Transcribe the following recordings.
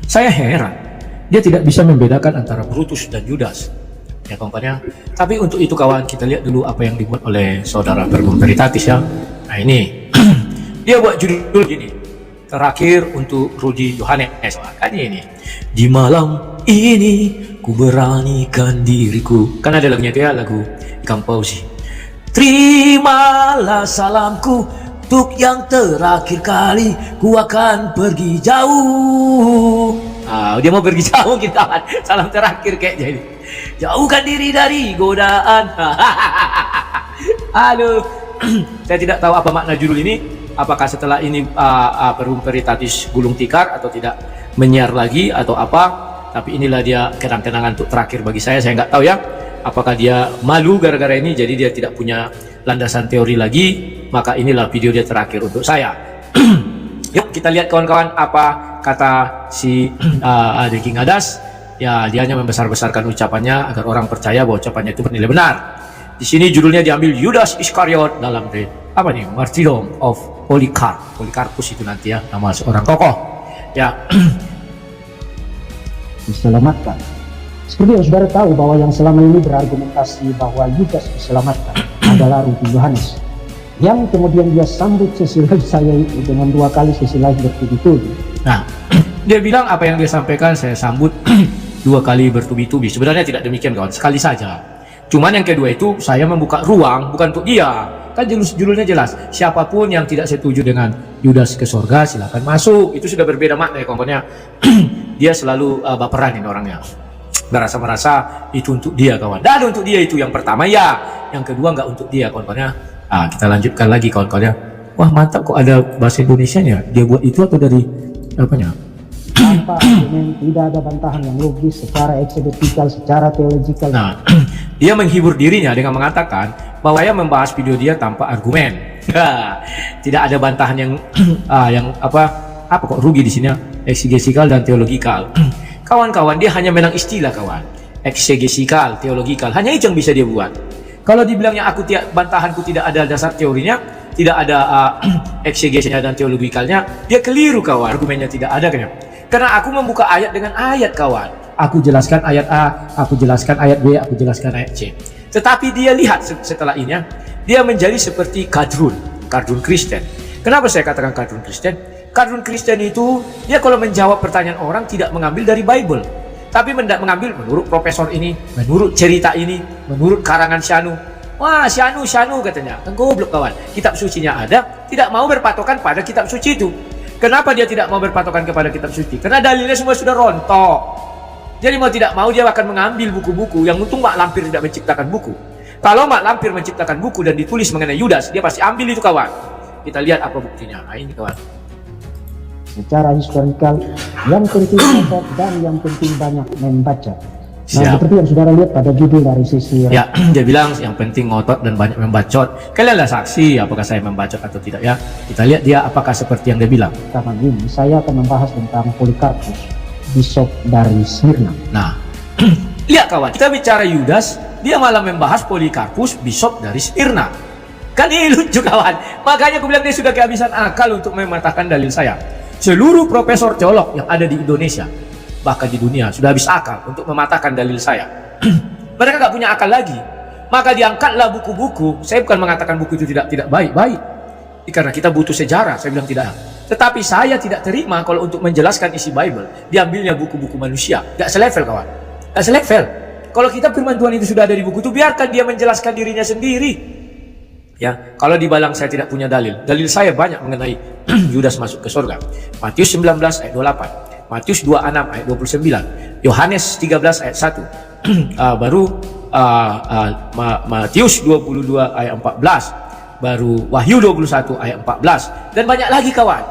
Saya heran, dia tidak bisa membedakan antara Brutus dan Judas. Ya kawan-kawannya. Tapi untuk itu kawan, kita lihat dulu apa yang dibuat oleh saudara Verbum Veritatis ya. Nah ini, dia buat judul gini, terakhir untuk Rudy Yohanes. Kan ini, di malam ini ku beranikan diriku. Kan ada lagunya dia, lagu Ikang Fauzi. Terimalah salamku, untuk yang terakhir kali ku akan pergi jauh. Dia mau pergi jauh kita, salam terakhir kayak jadi. Jauhkan diri dari godaan. Aduh, saya tidak tahu apa makna judul ini. Apakah setelah ini Verbum Veritatis gulung tikar atau tidak menyiar lagi atau apa? Tapi inilah dia kenang-kenangan untuk terakhir bagi saya nggak tahu ya. Apakah dia malu gara-gara ini jadi dia tidak punya landasan teori lagi, maka inilah video dia terakhir untuk saya. Yuk kita lihat kawan-kawan apa kata si The King Hadas. Ya, dia hanya membesar-besarkan ucapannya agar orang percaya bahwa ucapannya itu bernilai benar. Di sini judulnya diambil Judas Iskariot dalam apa nih, Martyrdom of Polycarp. Polycarpus itu nanti ya nama seorang tokoh. Ya. Diselamatkan. Seperti yang saudara tahu bahwa yang selama ini berargumentasi bahwa Judas diselamatkan adalah Rudy Yohanes, yang kemudian dia sambut sesi live saya itu dengan 2 kali sesi live bertubi-tubi. Nah, dia bilang apa yang dia sampaikan saya sambut 2 kali bertubi-tubi. Sebenarnya tidak demikian kawan, sekali saja. Cuman yang kedua itu saya membuka ruang bukan untuk dia. Kan judulnya jelas, siapapun yang tidak setuju dengan Judas ke surga silakan masuk. Itu sudah berbeda makna ya kawan-kawannya. Dia selalu baperan ini orangnya. Merasa itu untuk dia kawan. Dan untuk dia itu yang pertama ya, yang kedua nggak untuk dia kawan-kawannya. Kita lanjutkan lagi kawan-kawannya. Wah mantap kok ada bahasa Indonesianya. Dia buat itu atau dari apanya? Tanpa argumen, tidak ada bantahan yang logis secara eksegetikal, secara teologikal. Nah, dia menghibur dirinya dengan mengatakan bahwa saya membahas video dia tanpa argumen. Tidak ada bantahan yang apa kok rugi di sini, eksegetikal dan teologikal. Kawan-kawan, dia hanya menang istilah kawan. Eksegetikal, teologikal, hanya itu yang bisa dia buat. Kalau dibilangnya bantahanku tidak ada dasar teorinya, tidak ada eksegesinya dan teologikalnya, dia keliru kawan. Argumennya tidak ada kan? Karena aku membuka ayat dengan ayat kawan. Aku jelaskan ayat A, aku jelaskan ayat B, aku jelaskan ayat C. Tetapi dia lihat setelah ini, dia menjadi seperti kardun Kristen. Kenapa saya katakan kardun Kristen? Kardun Kristen itu dia kalau menjawab pertanyaan orang tidak mengambil dari Bible, tapi mengambil menurut profesor ini, menurut cerita ini, menurut karangan Syanu. Wah, Syanu katanya. Kan goblok kawan. Kitab sucinya ada, tidak mau berpatokan pada kitab suci itu. Kenapa dia tidak mau berpatokan kepada kitab suci? Karena dalilnya semua sudah rontok. Jadi mau tidak mau dia akan mengambil buku-buku. Yang untung Mak Lampir tidak menciptakan buku. Kalau Mak Lampir menciptakan buku dan ditulis mengenai Yudas, dia pasti ambil itu kawan. Kita lihat apa buktinya. Nah ini kawan. Secara historikal, yang penting membaca dan yang penting banyak membaca. Nah, Siap. seperti yang saudara lihat pada judul dari sisi Ya, dia bilang yang penting ngotot dan banyak membacot. Kalianlah saksi apakah saya membacot atau tidak ya. Kita lihat dia apakah seperti yang dia bilang. pertama ini, saya akan membahas tentang Polycarpus, bishop dari Smyrna. Nah, lihat kawan, kita bicara Yudas, dia malah membahas Polycarpus, bishop dari Smyrna. Kan ini lucu kawan. Makanya aku bilang dia sudah kehabisan akal untuk mematahkan dalil saya. Seluruh profesor teolog yang ada di Indonesia, bahkan di dunia, sudah habis akal untuk mematahkan dalil saya. Mereka nggak punya akal lagi. Maka diangkatlah buku-buku. Saya bukan mengatakan buku itu tidak baik. Karena kita butuh sejarah, saya bilang tidak. Tetapi saya tidak terima kalau untuk menjelaskan isi Bible, diambilnya buku-buku manusia. Nggak selevel kawan. Nggak selevel. Kalau kita firman Tuhan itu sudah ada di buku itu, biarkan dia menjelaskan dirinya sendiri. Ya, kalau di Balang saya tidak punya dalil. Dalil saya banyak mengenai Yudas masuk ke surga. Matius 19 ayat 28. Matius 26 ayat 29, Yohanes 13 ayat 1, Matius 22 ayat 14, baru Wahyu 21 ayat 14, dan banyak lagi kawan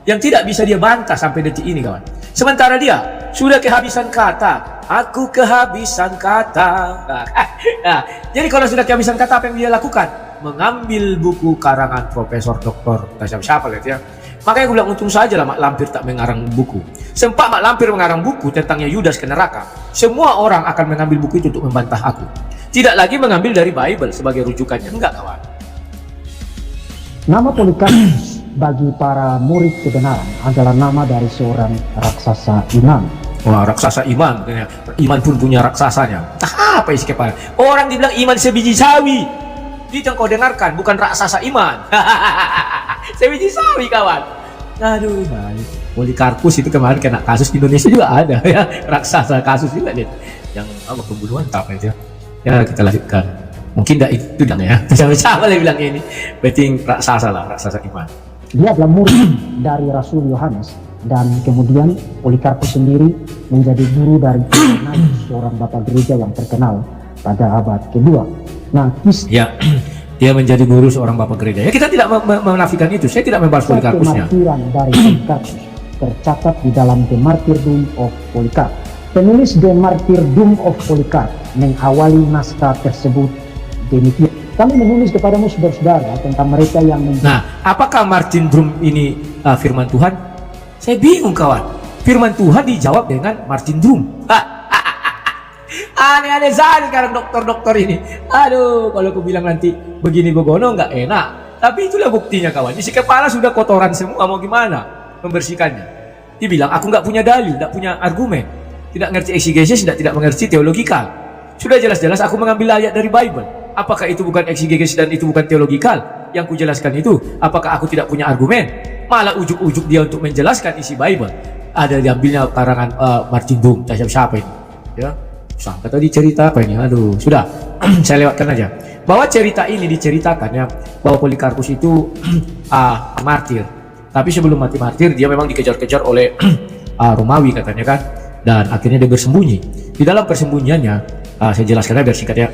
yang tidak bisa dia bantah sampai detik ini kawan. Sementara dia sudah kehabisan kata. Aku kehabisan kata. Nah, jadi kalau sudah kehabisan kata, apa yang dia lakukan? Mengambil buku karangan Profesor Doktor siapa lihat ya. Makanya gue bilang untung saja lah Mak Lampir tak mengarang buku. Sempat Mak Lampir mengarang buku tentangnya Yudas ke neraka, semua orang akan mengambil buku itu untuk membantah aku. Tidak lagi mengambil dari Bible sebagai rujukannya. Enggak kawan. Nama Polycarpus bagi para murid kebenaran adalah nama dari seorang raksasa iman. Wah, raksasa iman, katanya. Iman pun punya raksasanya. Apa isi kepala? Orang dibilang iman sebiji sawi. Itu yang kau dengarkan, bukan raksasa iman. Sebiji sawi, kawan. Aduh, Polikarpus itu kemarin kena kasus di Indonesia juga ada ya, raksasa kasus juga dia. Yang apa, pembunuhan apa itu? Ya kita lanjutkan. Mungkin tidak itu dan ya. Sama-sama lah bilang ini. Berarti raksasa lah, raksasa iman. Dia adalah murid dari Rasul Yohanes, dan kemudian Polikarpus sendiri menjadi guru dari Irenaeus, seorang bapak gereja yang terkenal pada abad kedua. Nah, ya, dia menjadi guru seorang bapak gereja. Ya, kita tidak menafikan itu. Saya tidak membahas Polikarpusnya. Kemartiran dari Polikarpus tercatat di dalam The Martyrdom of Polycarp. Penulis The Martyrdom of Polycarp mengawali naskah tersebut demikian. Kami menulis kepadamu saudara-saudara tentang mereka yang Nah, apakah Martyrdom ini firman Tuhan? Saya bingung, kawan. Firman Tuhan dijawab dengan Martyrdom. Aneh-aneh sekali sekarang dokter-dokter ini. Aduh, kalau aku bilang nanti begini begono nggak enak. Tapi itulah buktinya, kawan. Isi kepala sudah kotoran semua, mau gimana membersihkannya? Dibilang aku nggak punya dalil, nggak punya argumen, tidak ngerti eksegesis, tidak mengerti teologikal. Sudah jelas-jelas aku mengambil ayat dari Bible. Apakah itu bukan eksegesis dan itu bukan teologikal? Yang kujelaskan itu, apakah aku tidak punya argumen? Malah ujuk-ujuk dia untuk menjelaskan isi Bible. Ada diambilnya karangan Martyrdom, siapa ini? Ya, sangka tadi cerita apa ini? Aduh, sudah. Saya lewatkan aja. Bahwa cerita ini diceritakan ya, bahwa Polikarpus itu martir. Tapi sebelum mati martir, dia memang dikejar-kejar oleh Romawi katanya kan. Dan akhirnya dia bersembunyi. Di dalam persembunyiannya, saya jelaskan biar singkat ya.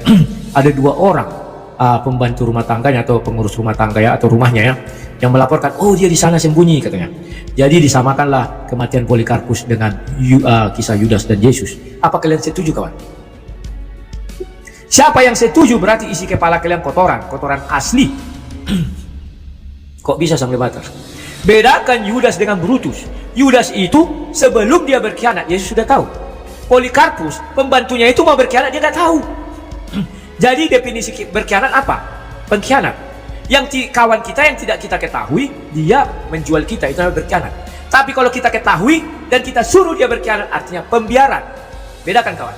Ada dua orang pembantu rumah tangganya atau pengurus rumah tangga ya, atau rumahnya ya, yang melaporkan, oh dia di sana sembunyi katanya. Jadi disamakanlah kematian Polikarpus dengan kisah Yudas dan Yesus. Apa kalian setuju, kawan? Siapa yang setuju berarti isi kepala kalian kotoran asli. Kok bisa sampai batas? Bedakan Yudas dengan Brutus. Yudas itu sebelum dia berkhianat, Yesus sudah tahu. Polikarpus, pembantunya itu mau berkhianat, dia nggak tahu. Jadi definisi berkhianat apa? Pengkhianat. Yang kawan kita yang tidak kita ketahui, dia menjual kita, itu namanya berkhianat. Tapi kalau kita ketahui dan kita suruh dia berkhianat, artinya pembiaran. Bedakan, kawan.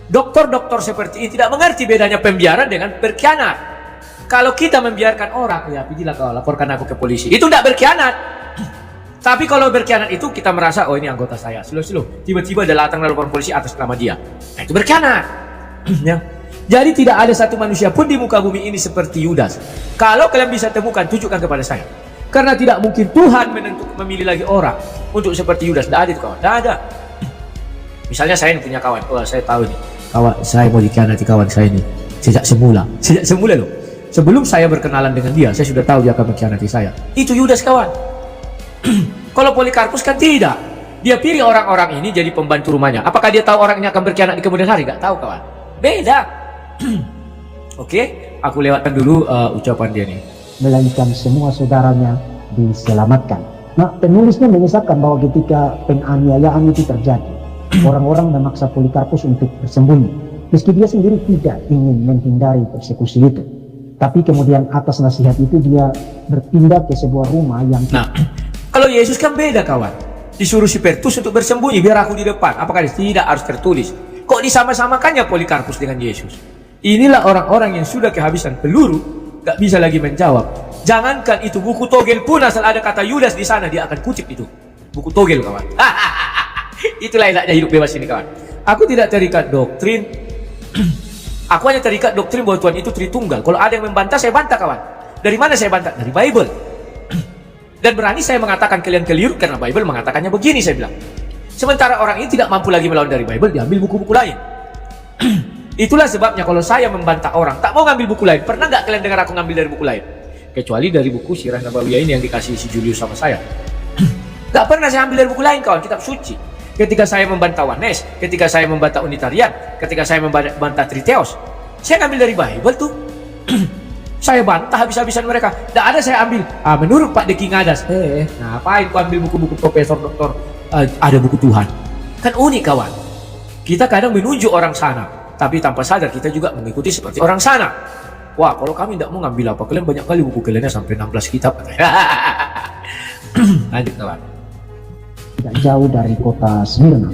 Dokter-dokter seperti ini tidak mengerti bedanya pembiaran dengan berkhianat. Kalau kita membiarkan orang, ya pergilah kau laporkan aku ke polisi, itu tidak berkhianat. Tapi kalau berkhianat itu kita merasa, oh ini anggota saya, slow-slow, tiba-tiba ada datang laporan polisi atas nama dia. Nah, itu berkhianat. Ya. Jadi tidak ada satu manusia pun di muka bumi ini seperti Yudas. Kalau kalian bisa temukan, tunjukkan kepada saya. Karena tidak mungkin Tuhan memilih lagi orang untuk seperti Yudas. Tidak ada itu, kawan. Tidak ada. Misalnya saya punya kawan, oh saya tahu nih, kawan saya mau dikhianati kawan saya ini sejak semula loh. Sebelum saya berkenalan dengan dia, saya sudah tahu dia akan mengkhianati saya. Itu Yudas, kawan. Kalau Polikarpus kan tidak. Dia pilih orang-orang ini jadi pembantu rumahnya. Apakah dia tahu orang ini akan berkhianat di kemudian hari? Gak tahu, kawan. Beda. Oke, aku lewatkan dulu ucapan dia nih. melainkan semua saudaranya diselamatkan. Nah, penulisnya mengisahkan bahwa ketika penganiayaan itu terjadi, orang-orang memaksa Polikarpus untuk bersembunyi, meski dia sendiri tidak ingin menghindari persekusi itu. Tapi kemudian atas nasihat itu dia berpindah ke sebuah rumah yang... Nah, kalau Yesus kan beda, kawan. Disuruh si Petrus untuk bersembunyi, biar aku di depan. Apakah tidak harus tertulis? Kok disama-samakannya Polikarpus dengan Yesus? Inilah orang-orang yang sudah kehabisan peluru, gak bisa lagi menjawab. Jangankan itu, buku togel pun asal ada kata Yudas di sana, dia akan kutip itu. Buku togel, kawan. Itulah enaknya hidup bebas ini, kawan. Aku tidak terikat doktrin. Aku hanya terikat doktrin bahwa Tuhan itu Tritunggal. Kalau ada yang membantah, saya bantah, kawan. Dari mana saya bantah? Dari Bible. Dan berani saya mengatakan kalian keliru karena Bible mengatakannya begini, saya bilang. Sementara orang ini tidak mampu lagi melawan dari Bible, diambil buku-buku lain. Itulah sebabnya kalau saya membantah orang, tak mau ngambil buku lain. Pernah nggak kalian dengar aku ngambil dari buku lain? Kecuali dari buku Sirah Nabawiyah ini yang dikasih si Julius sama saya. Gak pernah saya ambil dari buku lain, kawan, kitab suci. Ketika saya membantah Oneness, ketika saya membantah Unitarian, ketika saya membantah Triteos, saya ngambil dari Bible tuh. Saya bantah habis-habisan mereka. Tidak ada saya ambil. Menurut Pak Deki Ngadas, ngapain ku ambil buku-buku profesor, doktor? Ada buku Tuhan. Kan unik, kawan. Kita kadang menunjuk orang sana, tapi tanpa sadar kita juga mengikuti seperti orang sana. Wah, kalau kami tidak mau ngambil apa, kalian banyak kali buku kaliannya sampai 16 kitab. Lanjut kawan. tidak jauh dari kota Smyrna.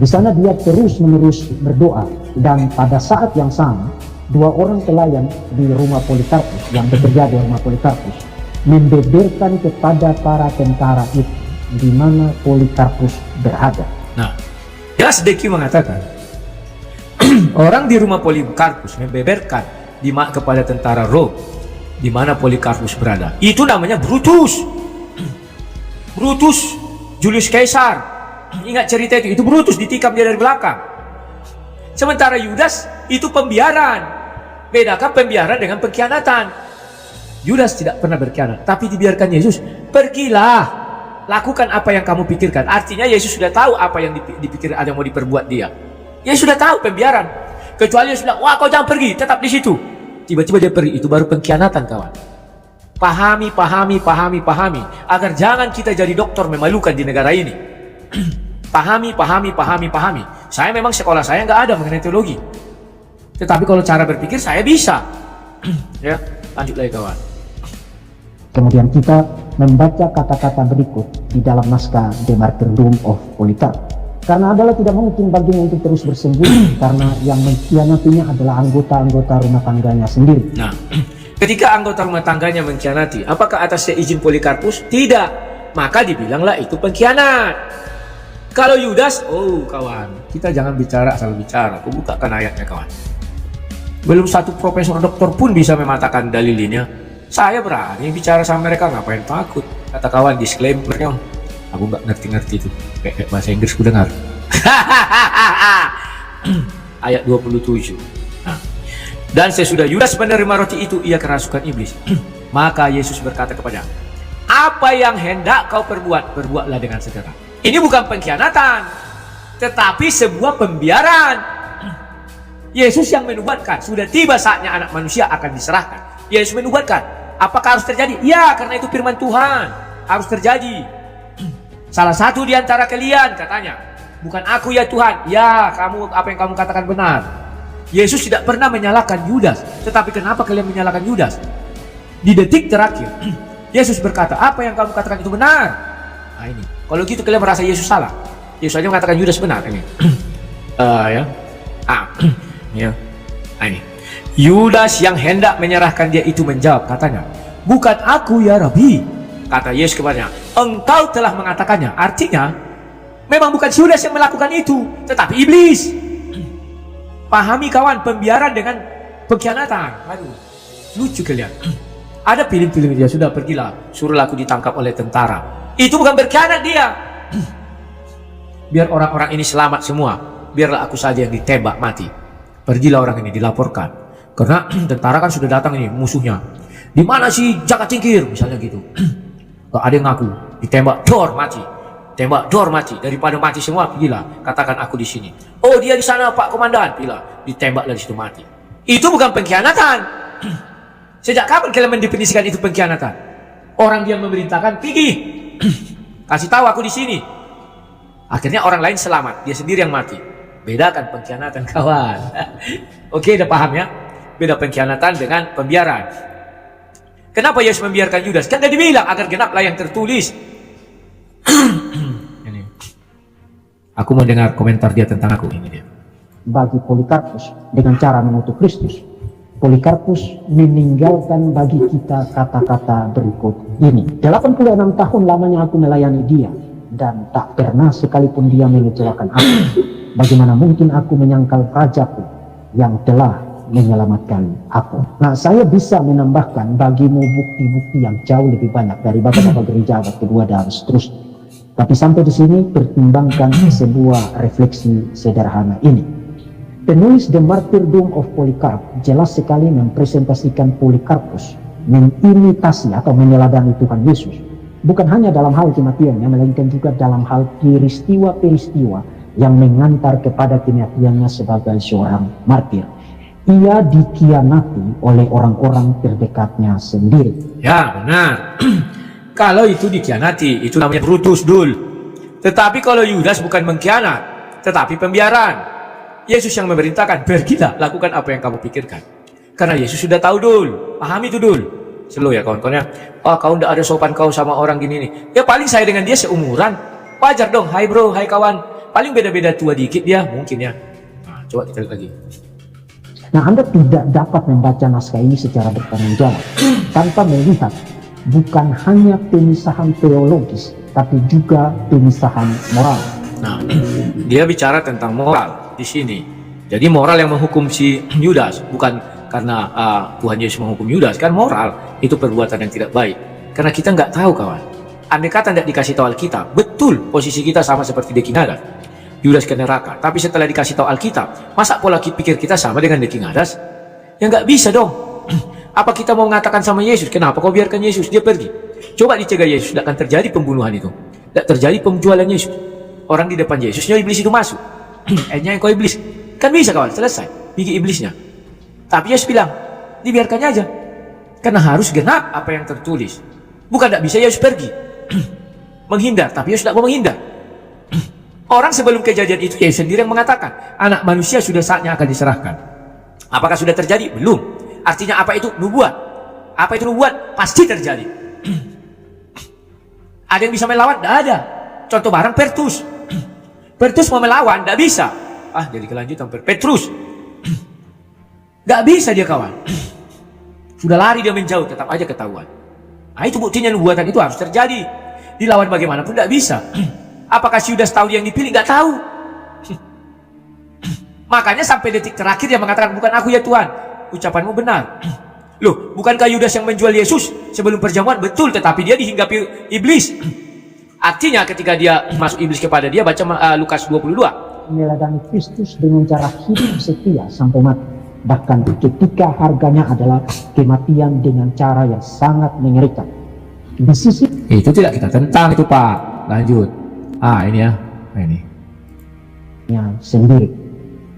Di sana dia terus-menerus berdoa, dan pada saat yang sama, dua orang pelayan di rumah Polikarpus yang bekerja di rumah Polikarpus membeberkan kepada para tentara itu di mana Polikarpus berada. Nah, jelas Deki mengatakan orang di rumah Polikarpus membeberkan kepada tentara Rom di mana Polikarpus berada. Itu namanya Brutus. Brutus Julius Caesar. Ingat cerita itu Brutus ditikam dia dari belakang. Sementara Yudas itu pembiaran. Bedakan pembiaran dengan pengkhianatan. Yudas tidak pernah berkhianat, tapi dibiarkan Yesus, pergilah, lakukan apa yang kamu pikirkan. Artinya Yesus sudah tahu apa yang dipikir ada mau diperbuat dia. Yesus sudah tahu pembiaran. Kecuali Yesus bilang, wah kau jangan pergi, tetap di situ. Tiba-tiba dia pergi, itu baru pengkhianatan kawan. Pahami, agar jangan kita jadi dokter memalukan di negara ini. Pahami. Saya memang sekolah saya nggak ada mengenai teologi, tetapi kalau cara berpikir saya bisa. Ya, lanjut lagi kawan. Kemudian kita membaca kata-kata berikut di dalam naskah The Martyrdom of Polycarp. Karena adalah tidak mungkin baginya itu terus bersembunyi, karena yang mengkhianatinya adalah anggota-anggota rumah tangganya sendiri. Nah, ketika anggota rumah tangganya mengkhianati, apakah atas izin Polikarpus? Tidak. Maka dibilanglah itu pengkhianat. Kalau Yudas, oh kawan, kita jangan bicara asal bicara. Aku bukakan ayatnya kawan. Belum satu profesor doktor pun bisa mematakan dalilnya. Saya berani bicara sama mereka, ngapain takut? Kata kawan, disclaimer. Aku nggak ngerti-ngerti itu. Kayak bahasa Inggris ku dengar. Ayat 27. Nah, dan sesudah Yudas menerima roti itu, ia kerasukan iblis. Maka Yesus berkata kepadanya, apa yang hendak kau perbuat, perbuatlah dengan segera. Ini bukan pengkhianatan, tetapi sebuah pembiaran. Yesus yang menubuatkan, sudah tiba saatnya anak manusia akan diserahkan. Yesus menubuatkan, apakah harus terjadi? Ya, karena itu firman Tuhan, harus terjadi. Salah satu di antara kalian katanya, bukan aku ya Tuhan. Ya, kamu apa yang kamu katakan benar. Yesus tidak pernah menyalahkan Yudas, tetapi kenapa kalian menyalahkan Yudas? Di detik terakhir, Yesus berkata, apa yang kamu katakan itu benar. Nah ini, kalau gitu kalian merasa Yesus salah. Yesus saja mengatakan Yudas benar ini. Ya. Nah ini, Yudas yang hendak menyerahkan dia itu menjawab, katanya, bukan aku ya Rabbi. Kata Yesus kepadanya, engkau telah mengatakannya. Artinya, memang bukan Yudas yang melakukan itu, tetapi iblis. Pahami kawan, pembiaran dengan pengkhianatan. Aduh, lucu kalian. Ada film-film dia, sudah pergilah, suruhlah aku ditangkap oleh tentara. Itu bukan berkhianat dia. Biar orang-orang ini selamat semua, biarlah aku saja yang ditembak mati. Pergilah orang ini, dilaporkan. Karena tentara kan sudah datang ini, musuhnya. Di mana si Jaka Cingkir, misalnya gitu. Ada yang ngaku, ditembak, dor mati. Tembak, dor mati. Daripada mati semua, pergilah, katakan aku di sini. Oh, dia di sana Pak Komandan, pilih, ditembaklah di situ mati. Itu bukan pengkhianatan. Sejak kapan kalian mendefinisikan itu pengkhianatan? Orang dia memerintahkan, pergi, kasih tahu aku di sini. Akhirnya orang lain selamat, dia sendiri yang mati. Bedakan pengkhianatan kawan. Oke, udah paham ya? Beda pengkhianatan dengan pembiaran. Kenapa Yesus membiarkan Yudas? Kan tadi dibilang agar genaplah yang tertulis. Ini. Aku mau dengar komentar dia tentang aku. Ini dia. Bagi Polikarpus dengan cara mengutuk Kristus, Polikarpus meninggalkan bagi kita kata-kata berikut ini. 86 tahun lamanya aku melayani dia, dan tak pernah sekalipun dia mengecewakan aku. Bagaimana mungkin aku menyangkal rajaku yang telah menyelamatkan aku. Nah, saya bisa menambahkan bagimu bukti-bukti yang jauh lebih banyak dari bapak-bapak gereja abad kedua dan seterusnya. Tapi sampai di sini pertimbangkan sebuah refleksi sederhana ini. Penulis The Martyrdom of Polycarp jelas sekali mempresentasikan Polikarpus mengimitasi atau meneladani Tuhan Yesus. Bukan hanya dalam hal kematiannya, melainkan juga dalam hal peristiwa-peristiwa yang mengantar kepada kematiannya sebagai seorang martir. Ia dikhianati oleh orang-orang terdekatnya sendiri. Ya benar. Kalau itu dikhianati, itu namanya Brutus dul. Tetapi kalau Yudas bukan mengkhianat, tetapi pembiaran. Yesus yang memerintahkan, pergilah, lakukan apa yang kamu pikirkan. Karena Yesus sudah tahu dul. Pahami itu dul. Slow ya kawan-kawan ya. Oh, kau ndak ada sopan kau sama orang gini nih. Ya paling saya dengan dia seumuran. Wajar dong. Hai bro, hai kawan. Paling beda-beda tua dikit dia mungkin ya. Nah, coba kita lihat lagi. Nah, Anda tidak dapat membaca naskah ini secara bertanggung jawab tanpa melihat bukan hanya pemisahan teologis, tapi juga pemisahan moral. Nah, dia bicara tentang moral di sini. Jadi moral yang menghukum si Yudas, bukan karena Tuhan Yesus menghukum Yudas, kan moral itu perbuatan yang tidak baik. Karena kita nggak tahu kawan. Andai kata tidak dikasih tahu Alkitab, betul posisi kita sama seperti Dekingadas. Yudas ke neraka. Tapi setelah dikasih tahu Alkitab, masa pola pikir kita sama dengan Dekingadas? Ya nggak bisa dong. Apa kita mau mengatakan sama Yesus, kenapa kau biarkan Yesus dia pergi? Coba dicegah Yesus, tidak akan terjadi pembunuhan itu. Tidak terjadi penjualan Yesus. Orang di depan Yesusnya iblis itu masuk. Yang kau iblis. Kan bisa kawan, selesai. Gigi iblisnya. Tapi Yesus bilang, dibiarkannya aja. Karena harus genap apa yang tertulis. Bukan tidak bisa Yesus pergi. Menghindar, tapi Yesus tidak mau menghindar. Orang sebelum kejadian itu Yesus sendiri yang mengatakan, anak manusia sudah saatnya akan diserahkan. Apakah sudah terjadi? Belum. Artinya apa itu? Nubuat. Apa itu nubuat? Pasti terjadi. Ada yang bisa melawan? Tidak ada. Contoh barang Petrus. Petrus mau melawan, tidak bisa. Jadi kelanjutan Petrus. Tidak bisa dia kawan. Sudah lari dia menjauh, tetap aja ketahuan. Nah itu buktinya nubuatan itu harus terjadi. Dilawan bagaimanapun tidak bisa. Apakah si Yudas tahu dia yang dipilih? Nggak tahu. Makanya sampai detik terakhir dia mengatakan, bukan aku ya Tuhan. Ucapanmu benar. Loh, bukankah Yudas yang menjual Yesus sebelum perjamuan? Betul, tetapi dia dihinggapi iblis. Artinya ketika dia masuk iblis kepada dia, baca Lukas 22. Meladani Kristus dengan cara hidup setia sampai mati. Bahkan ketika harganya adalah kematian dengan cara yang sangat mengerikan. Di sisi itu tidak kita tentang itu Pak. Lanjut. Ini ya. Ini. Sendiri.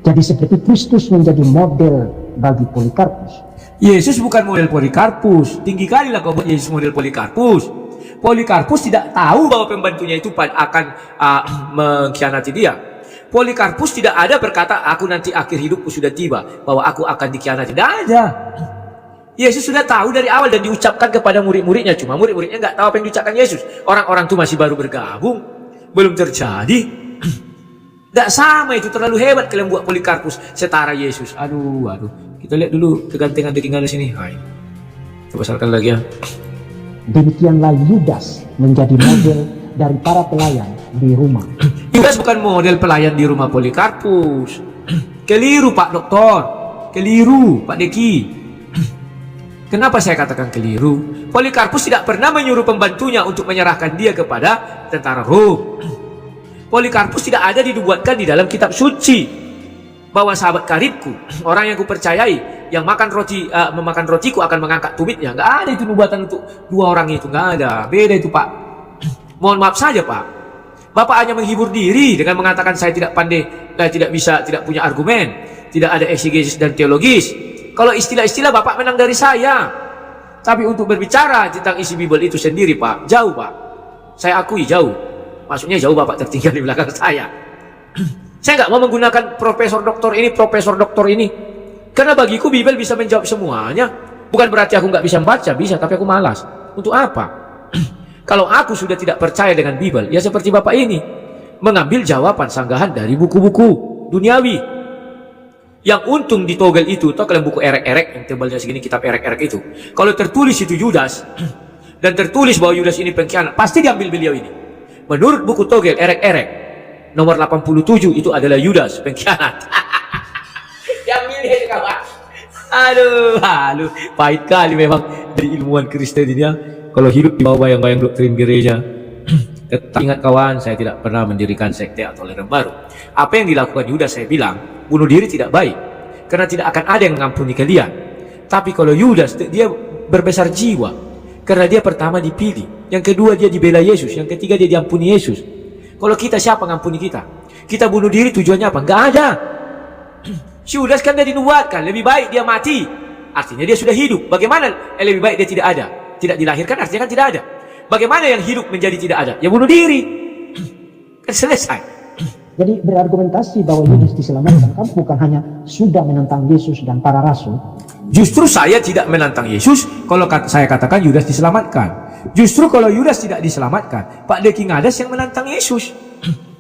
Jadi seperti Kristus menjadi model bagi Polikarpus. Yesus bukan model Polikarpus. Tinggi kali lah kau buat Yesus model Polikarpus. Polikarpus tidak tahu bahwa pembantunya itu akan mengkhianati dia. Polikarpus tidak ada berkata, aku nanti akhir hidupku sudah tiba, bahwa aku akan dikhianati. Tidak ada. Yesus sudah tahu dari awal dan diucapkan kepada murid-muridnya. Cuma murid-muridnya nggak tahu apa yang diucapkan Yesus. Orang-orang itu masih baru bergabung, belum terjadi. Tidak sama itu, terlalu hebat kalian buat Polikarpus setara Yesus. Aduh. Kita lihat dulu kegantengan Dekingadas ini. Coba salkan lagi ya. Demikianlah Yudas menjadi model dari para pelayan di rumah. Yudas bukan model pelayan di rumah Polikarpus. Keliru Pak Doktor. Keliru Pak Deki. Kenapa saya katakan keliru? Polikarpus tidak pernah menyuruh pembantunya untuk menyerahkan dia kepada tentara Rom. Polikarpus tidak ada dibuatkan di dalam kitab suci bahwa sahabat karibku, orang yang kupercayai, yang makan roti memakan rotiku akan mengangkat tumitnya. Nggak ada itu nubuatan untuk dua orang itu, nggak ada. Beda itu Pak. Mohon maaf saja Pak. Bapak hanya menghibur diri dengan mengatakan saya tidak pandai, tidak bisa, tidak punya argumen, tidak ada eksegesis dan teologis. Kalau istilah-istilah Bapak menang dari saya. Tapi untuk berbicara tentang isi Bible itu sendiri Pak, jauh Pak. Saya akui jauh. Maksudnya jauh Bapak tertinggal di belakang saya. Saya nggak mau menggunakan profesor doktor ini. Karena bagiku Bible bisa menjawab semuanya. Bukan berarti aku nggak bisa membaca, bisa, tapi aku malas. Untuk apa? Kalau aku sudah tidak percaya dengan Bible, ya seperti Bapak ini. Mengambil jawaban sanggahan dari buku-buku duniawi. Yang untung di togel itu, atau kalian buku erek-erek, yang tebalnya segini, kitab erek-erek itu. Kalau tertulis itu Yudas, dan tertulis bahwa Yudas ini pengkhianat, pasti diambil beliau ini. Menurut buku togel erek-erek, nomor 87 itu adalah Yudas pengkhianat. Diambil dia kawan. Aduh, pahit kali memang dari ilmuwan Kristen ini ya. Kalau hidup di bawah bayang-bayang doktrin gereja. Tetap ingat kawan, saya tidak pernah mendirikan sekte atau aliran baru. Apa yang dilakukan Yudas, saya bilang, bunuh diri tidak baik. Karena tidak akan ada yang mengampuni kalian. Tapi kalau Yudas, dia berbesar jiwa. Karena dia pertama dipilih. Yang kedua dia dibela Yesus. Yang ketiga dia diampuni Yesus. Kalau kita, siapa mengampuni kita? Kita bunuh diri tujuannya apa? Enggak ada. Si Yudas kan dia dinubuatkan, lebih baik dia mati. Artinya dia sudah hidup. Bagaimana lebih baik dia tidak ada? Tidak dilahirkan artinya kan tidak ada. Bagaimana yang hidup menjadi tidak ada? Ya bunuh diri. Kan selesai. Jadi berargumentasi bahwa Yudas diselamatkan, kamu bukan hanya sudah menentang Yesus dan para rasul. Justru saya tidak menantang Yesus kalau saya katakan Yudas diselamatkan. Justru kalau Yudas tidak diselamatkan, Pak Deki Ngades yang menantang Yesus.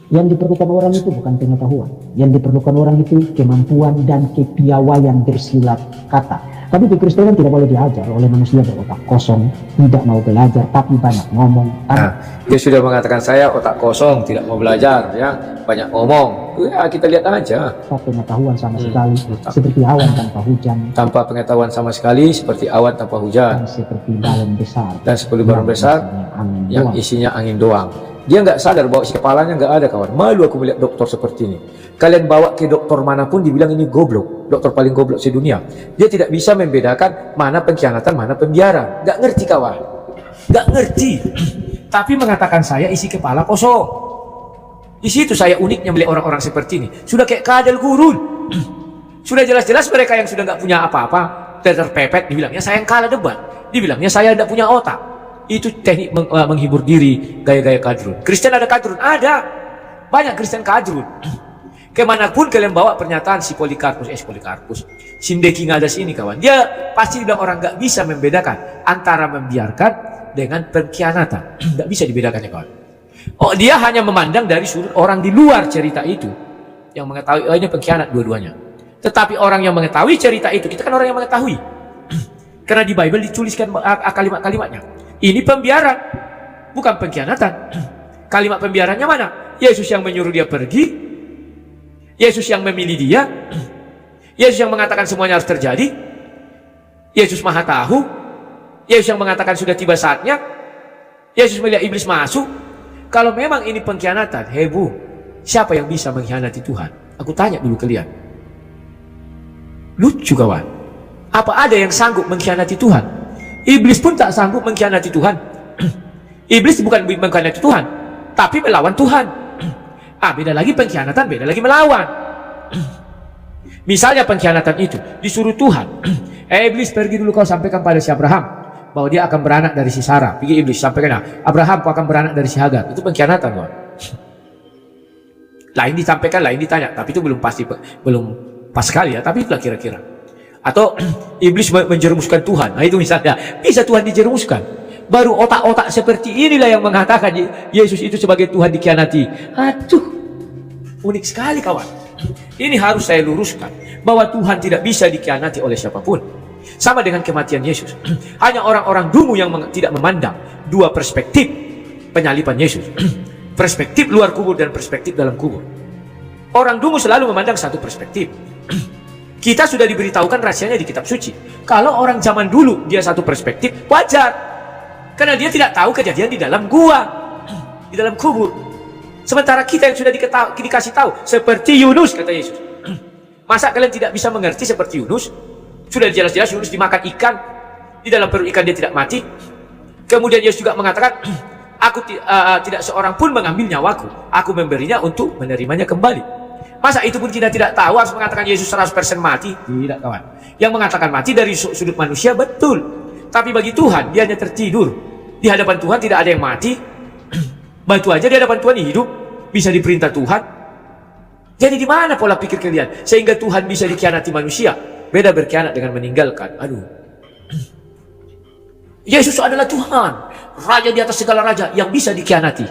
Yang diperlukan orang itu bukan pengetahuan. Yang diperlukan orang itu kemampuan dan kepiawaian bersilat kata. Tapi kekristenan tidak boleh diajar oleh manusia berotak kosong, tidak mau belajar, tapi banyak ngomong. Nah, dia sudah mengatakan saya otak kosong, tidak mau belajar, ya banyak ngomong. Ya, kita lihat aja. Tanpa pengetahuan sama sekali, seperti awan tanpa hujan. Tanpa pengetahuan sama sekali, seperti awan tanpa hujan. Dan seperti balon besar. Dan seperti balon besar yang isinya angin doang. Dia nggak sadar bahwa isi kepalanya nggak ada, kawan. Malu aku melihat dokter seperti ini. Kalian bawa ke dokter manapun dibilang ini goblok, dokter paling goblok sedunia. Dia tidak bisa membedakan mana pengkhianatan, mana pembiaran. Nggak ngerti, kawan. Nggak ngerti. Tapi mengatakan saya isi kepala kosong. Di situ saya uniknya melihat orang-orang seperti ini. Sudah kayak kadal gurun. Sudah jelas-jelas mereka yang sudah nggak punya apa-apa, terpepet, dibilangnya saya yang kalah debat. Dibilangnya saya tidak punya otak. Itu teknik menghibur diri, gaya-gaya kadrun. Kristen ada kadrun? Ada. Banyak Kristen kadrun. Kemanapun kalian bawa pernyataan si Polikarpus, Sindeki Ngades ini, kawan. Dia pasti bilang orang nggak bisa membedakan antara membiarkan dengan pengkhianatan. Nggak bisa dibedakan, ya kawan. Oh, dia hanya memandang dari sudut orang di luar cerita itu. Yang mengetahui, oh ini pengkhianat dua-duanya. Tetapi orang yang mengetahui cerita itu, kita kan orang yang mengetahui. Karena di Bible dituliskan kalimat-kalimatnya. Ini pembiaran, bukan pengkhianatan. Kalimat pembiarannya mana? Yesus yang menyuruh dia pergi, Yesus yang memilih dia, Yesus yang mengatakan semuanya harus terjadi, Yesus maha tahu, Yesus yang mengatakan sudah tiba saatnya, Yesus melihat iblis masuk. Kalau memang ini pengkhianatan, hebu, siapa yang bisa mengkhianati Tuhan? Aku tanya dulu kalian. Lucu, kawan. Apa ada yang sanggup mengkhianati Tuhan? Iblis pun tak sanggup mengkhianati Tuhan. Iblis bukan mengkhianati Tuhan, tapi melawan Tuhan. Beda lagi pengkhianatan, beda lagi melawan. Misalnya pengkhianatan itu disuruh Tuhan, iblis pergi dulu, kau sampaikan pada si Abraham bahwa dia akan beranak dari si Sarah. Pergi iblis sampaikan, Abraham kau akan beranak dari si Hagar. Itu pengkhianatan, kawan. Lain disampaikan, lain ditanya, tapi itu belum pasti, belum pas sekali ya. Tapi itulah kira-kira. Atau iblis menjerumuskan Tuhan. Nah itu misalnya, bisa Tuhan dijerumuskan. Baru otak-otak seperti inilah yang mengatakan Yesus itu sebagai Tuhan dikhianati. Aduh, unik sekali, kawan. Ini harus saya luruskan, bahwa Tuhan tidak bisa dikhianati oleh siapapun. Sama dengan kematian Yesus. Hanya orang-orang dungu yang tidak memandang dua perspektif penyaliban Yesus. Perspektif luar kubur dan perspektif dalam kubur. Orang dungu selalu memandang satu perspektif. Kita sudah diberitahukan rahasianya di kitab suci. Kalau orang zaman dulu dia satu perspektif, wajar. Karena dia tidak tahu kejadian di dalam gua, di dalam kubur. Sementara kita yang sudah dikasih tahu, seperti Yunus, kata Yesus. Masa kalian tidak bisa mengerti seperti Yunus? Sudah jelas-jelas Yunus dimakan ikan, di dalam perut ikan dia tidak mati. Kemudian Yesus juga mengatakan, aku tidak seorang pun mengambil nyawaku, aku memberinya untuk menerimanya kembali. Masa itu pun kita tidak tahu harus mengatakan Yesus 100% mati? Tidak, kawan. Yang mengatakan mati dari sudut manusia betul. Tapi bagi Tuhan, dia hanya tertidur. Di hadapan Tuhan tidak ada yang mati. Batu aja di hadapan Tuhan hidup. Bisa diperintah Tuhan. Jadi di mana pola pikir kalian? Sehingga Tuhan bisa dikhianati manusia. Beda berkhianat dengan meninggalkan. Aduh. Yesus adalah Tuhan. Raja di atas segala raja yang bisa dikhianati.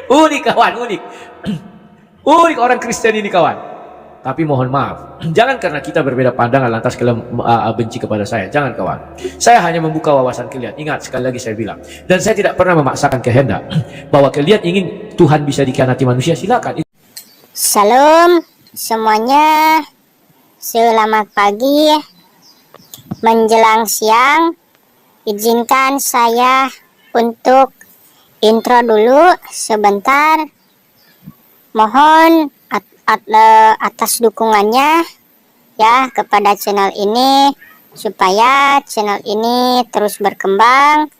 Unik, kawan, unik. Unik orang Kristen ini, kawan. Tapi mohon maaf, jangan karena kita berbeda pandangan lantas kalian benci kepada saya. Jangan, kawan. Saya hanya membuka wawasan kalian. Ingat, sekali lagi saya bilang, dan saya tidak pernah memaksakan kehendak bahwa kalian ingin Tuhan bisa dikhianati manusia. Silakan. Salam semuanya. Selamat pagi menjelang siang. Izinkan saya untuk intro dulu sebentar. Mohon atas dukungannya ya kepada channel ini, supaya channel ini terus berkembang.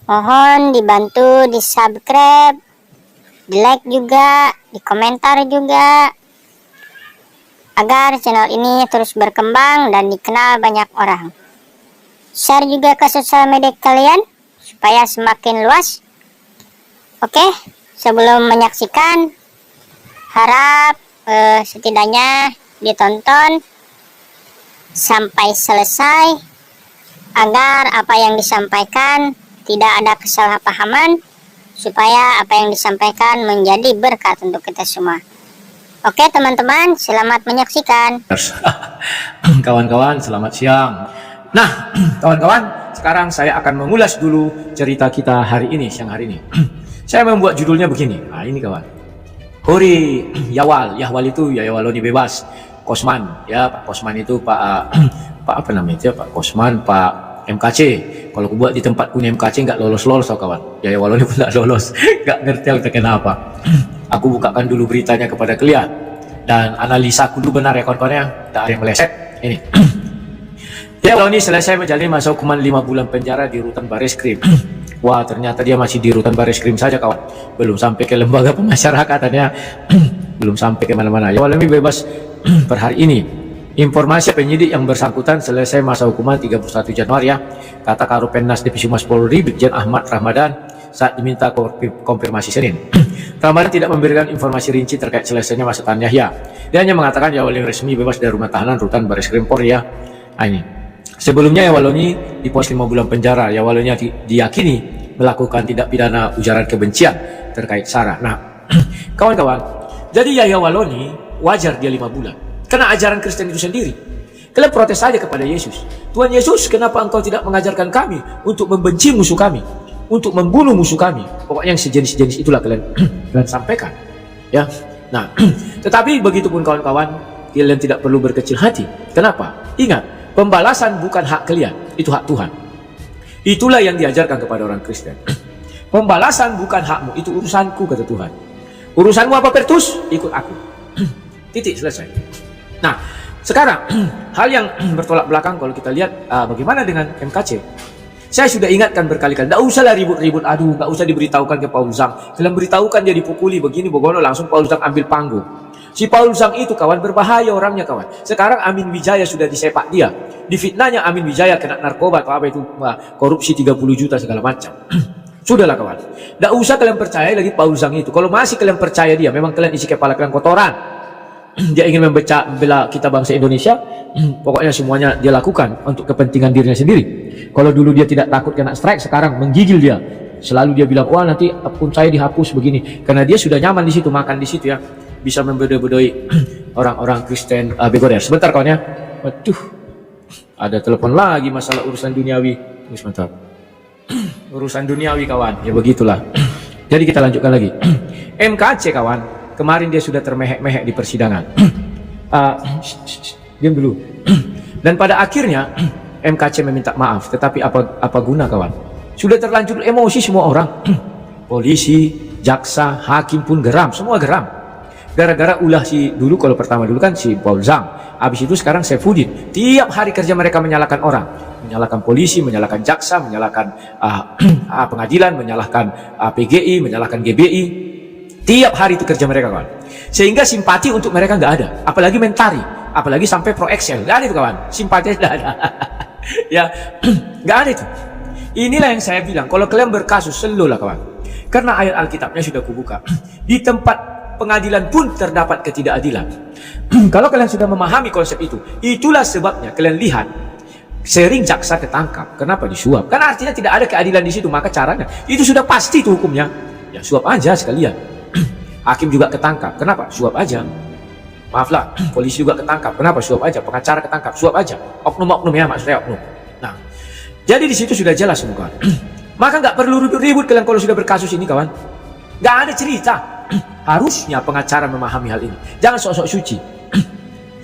Mohon dibantu di subscribe, di like juga, di komentar juga, agar channel ini terus berkembang dan dikenal banyak orang. Share juga ke sosial media kalian supaya semakin luas. Oke, Sebelum menyaksikan, harap setidaknya ditonton sampai selesai agar apa yang disampaikan tidak ada kesalahpahaman, supaya apa yang disampaikan menjadi berkat untuk kita semua. Oke teman-teman, selamat menyaksikan. Kawan-kawan, selamat siang. Nah, kawan-kawan, sekarang saya akan mengulas dulu cerita kita hari ini, siang hari ini. Saya membuat judulnya begini. Nah, ini kawan. Hori Yawal, Yahwal itu ya Yawaloni bebas. Kosman, ya Pak Kosman itu Pak apa namanya itu, Pak Kosman, Pak MKC. Kalau aku buat di tempat punya MKC nggak lolos-lolos kawan. Ya Yawaloni pun nggak lolos. Nggak ngerti aku kenapa. Aku bukakan dulu beritanya kepada kalian dan analisa aku dulu benar ya kawan-kawan ya. Tak ada yang meleset. Ini. Ya Yawaloni selesai menjalani masa hukuman 5 bulan penjara di rutan Bareskrim. Wah, ternyata dia masih di rutan Bareskrim saja kawan. Belum sampai ke lembaga pemasyarakatannya. Belum sampai ke mana-mana. Yawaloni bebas per hari ini. Informasi penyidik yang bersangkutan selesai masa hukuman 31 Januari ya, kata Karopenmas Divisi Humas Polri Brigjen Ahmad Ramadan saat diminta konfirmasi Senin. Ramadan tidak memberikan informasi rinci terkait selesainya masa tahanan Yahya. Dia hanya mengatakan Yawaloni resmi bebas dari rumah tahanan rutan Bareskrim Polri ya. Nah, ini. Sebelumnya Yawaloni diponis 5 bulan penjara. Yawaloni diyakini melakukan tindak pidana ujaran kebencian terkait SARA. Nah, kawan-kawan, jadi Yawaloni wajar dia 5 bulan. Karena ajaran Kristen itu sendiri. Kalian protes saja kepada Yesus. Tuhan Yesus, kenapa engkau tidak mengajarkan kami untuk membenci musuh kami, untuk membunuh musuh kami? Pokoknya yang sejenis-jenis itulah kalian sampaikan. Ya. Nah, tetapi begitupun kawan-kawan, kalian tidak perlu berkecil hati. Kenapa? Ingat, pembalasan bukan hak kalian, itu hak Tuhan. Itulah yang diajarkan kepada orang Kristen. Pembalasan bukan hakmu, itu urusanku, kata Tuhan. Urusanmu apa Pertus? Ikut aku. Titik, selesai. Nah, sekarang hal yang bertolak belakang kalau kita lihat bagaimana dengan MKC. Saya sudah ingatkan berkali-kali, tidak usahlah ribut-ribut, aduh, nggak usah diberitahukan ke Paul Zhang. Kalian beritahukan dia dipukuli begini, begono, langsung Paul Zhang ambil panggung. Si Paul Zhang itu kawan berbahaya orangnya kawan. Sekarang Amin Wijaya sudah disepak dia. Difitnahnya Amin Wijaya kena narkoba atau apa itu, korupsi 30 juta segala macam. Sudahlah kawan. Tidak usah kalian percaya lagi Paul Zhang itu. Kalau masih kalian percaya dia, memang kalian isi kepala kalian kotoran. Dia ingin membela kita bangsa Indonesia, pokoknya semuanya dia lakukan untuk kepentingan dirinya sendiri. Kalau dulu dia tidak takut kena strike, sekarang menggigil dia. Selalu dia bilang, wah nanti akun saya dihapus begini. Karena dia sudah nyaman di situ, makan di situ ya. Bisa membedoi-bedoi orang-orang Kristen begoner. Sebentar kawan ya. Waduh, ada telepon lagi masalah urusan duniawi. Tunggu sebentar. Urusan duniawi kawan, ya begitulah. Jadi kita lanjutkan lagi. MKC kawan. Kemarin dia sudah termehek-mehek di persidangan. Diam dulu. Dan pada akhirnya MKC meminta maaf. Tetapi apa guna kawan? Sudah terlanjur emosi semua orang. Polisi, jaksa, hakim pun geram. Semua geram. Gara-gara ulah si dulu, kalau pertama dulu kan si Paul Zhang. Habis itu sekarang Saifuddin. Tiap hari kerja mereka menyalahkan orang. Menyalahkan polisi, menyalahkan jaksa, menyalahkan pengadilan, menyalahkan PGI, menyalahkan GBI. Tiap hari itu kerja mereka kawan. Sehingga simpati untuk mereka nggak ada. Apalagi mentari, apalagi sampai pro Excel, nggak ada itu kawan. Simpati nggak ada. Ya, nggak ada itu. Inilah yang saya bilang. Kalau kalian berkasus, selalu lah kawan. Karena ayat Alkitabnya sudah kubuka. Di tempat pengadilan pun terdapat ketidakadilan. Kalau kalian sudah memahami konsep itu, itulah sebabnya kalian lihat sering jaksa ketangkap. Kenapa? Disuap. Karena artinya tidak ada keadilan di situ. Maka caranya itu sudah pasti itu hukumnya. Ya suap aja sekalian. Hakim juga ketangkap. Kenapa? Suap aja. Maaflah, polisi juga ketangkap. Kenapa? Suap aja. Pengacara ketangkap. Suap aja. Oknum-oknum ya, maksudnya oknum. Nah, jadi di situ sudah jelas semua kawan. Maka nggak perlu ribut-ribut kalian kalau sudah berkasus ini kawan. Nggak ada cerita. Harusnya pengacara memahami hal ini. Jangan sok-sok suci.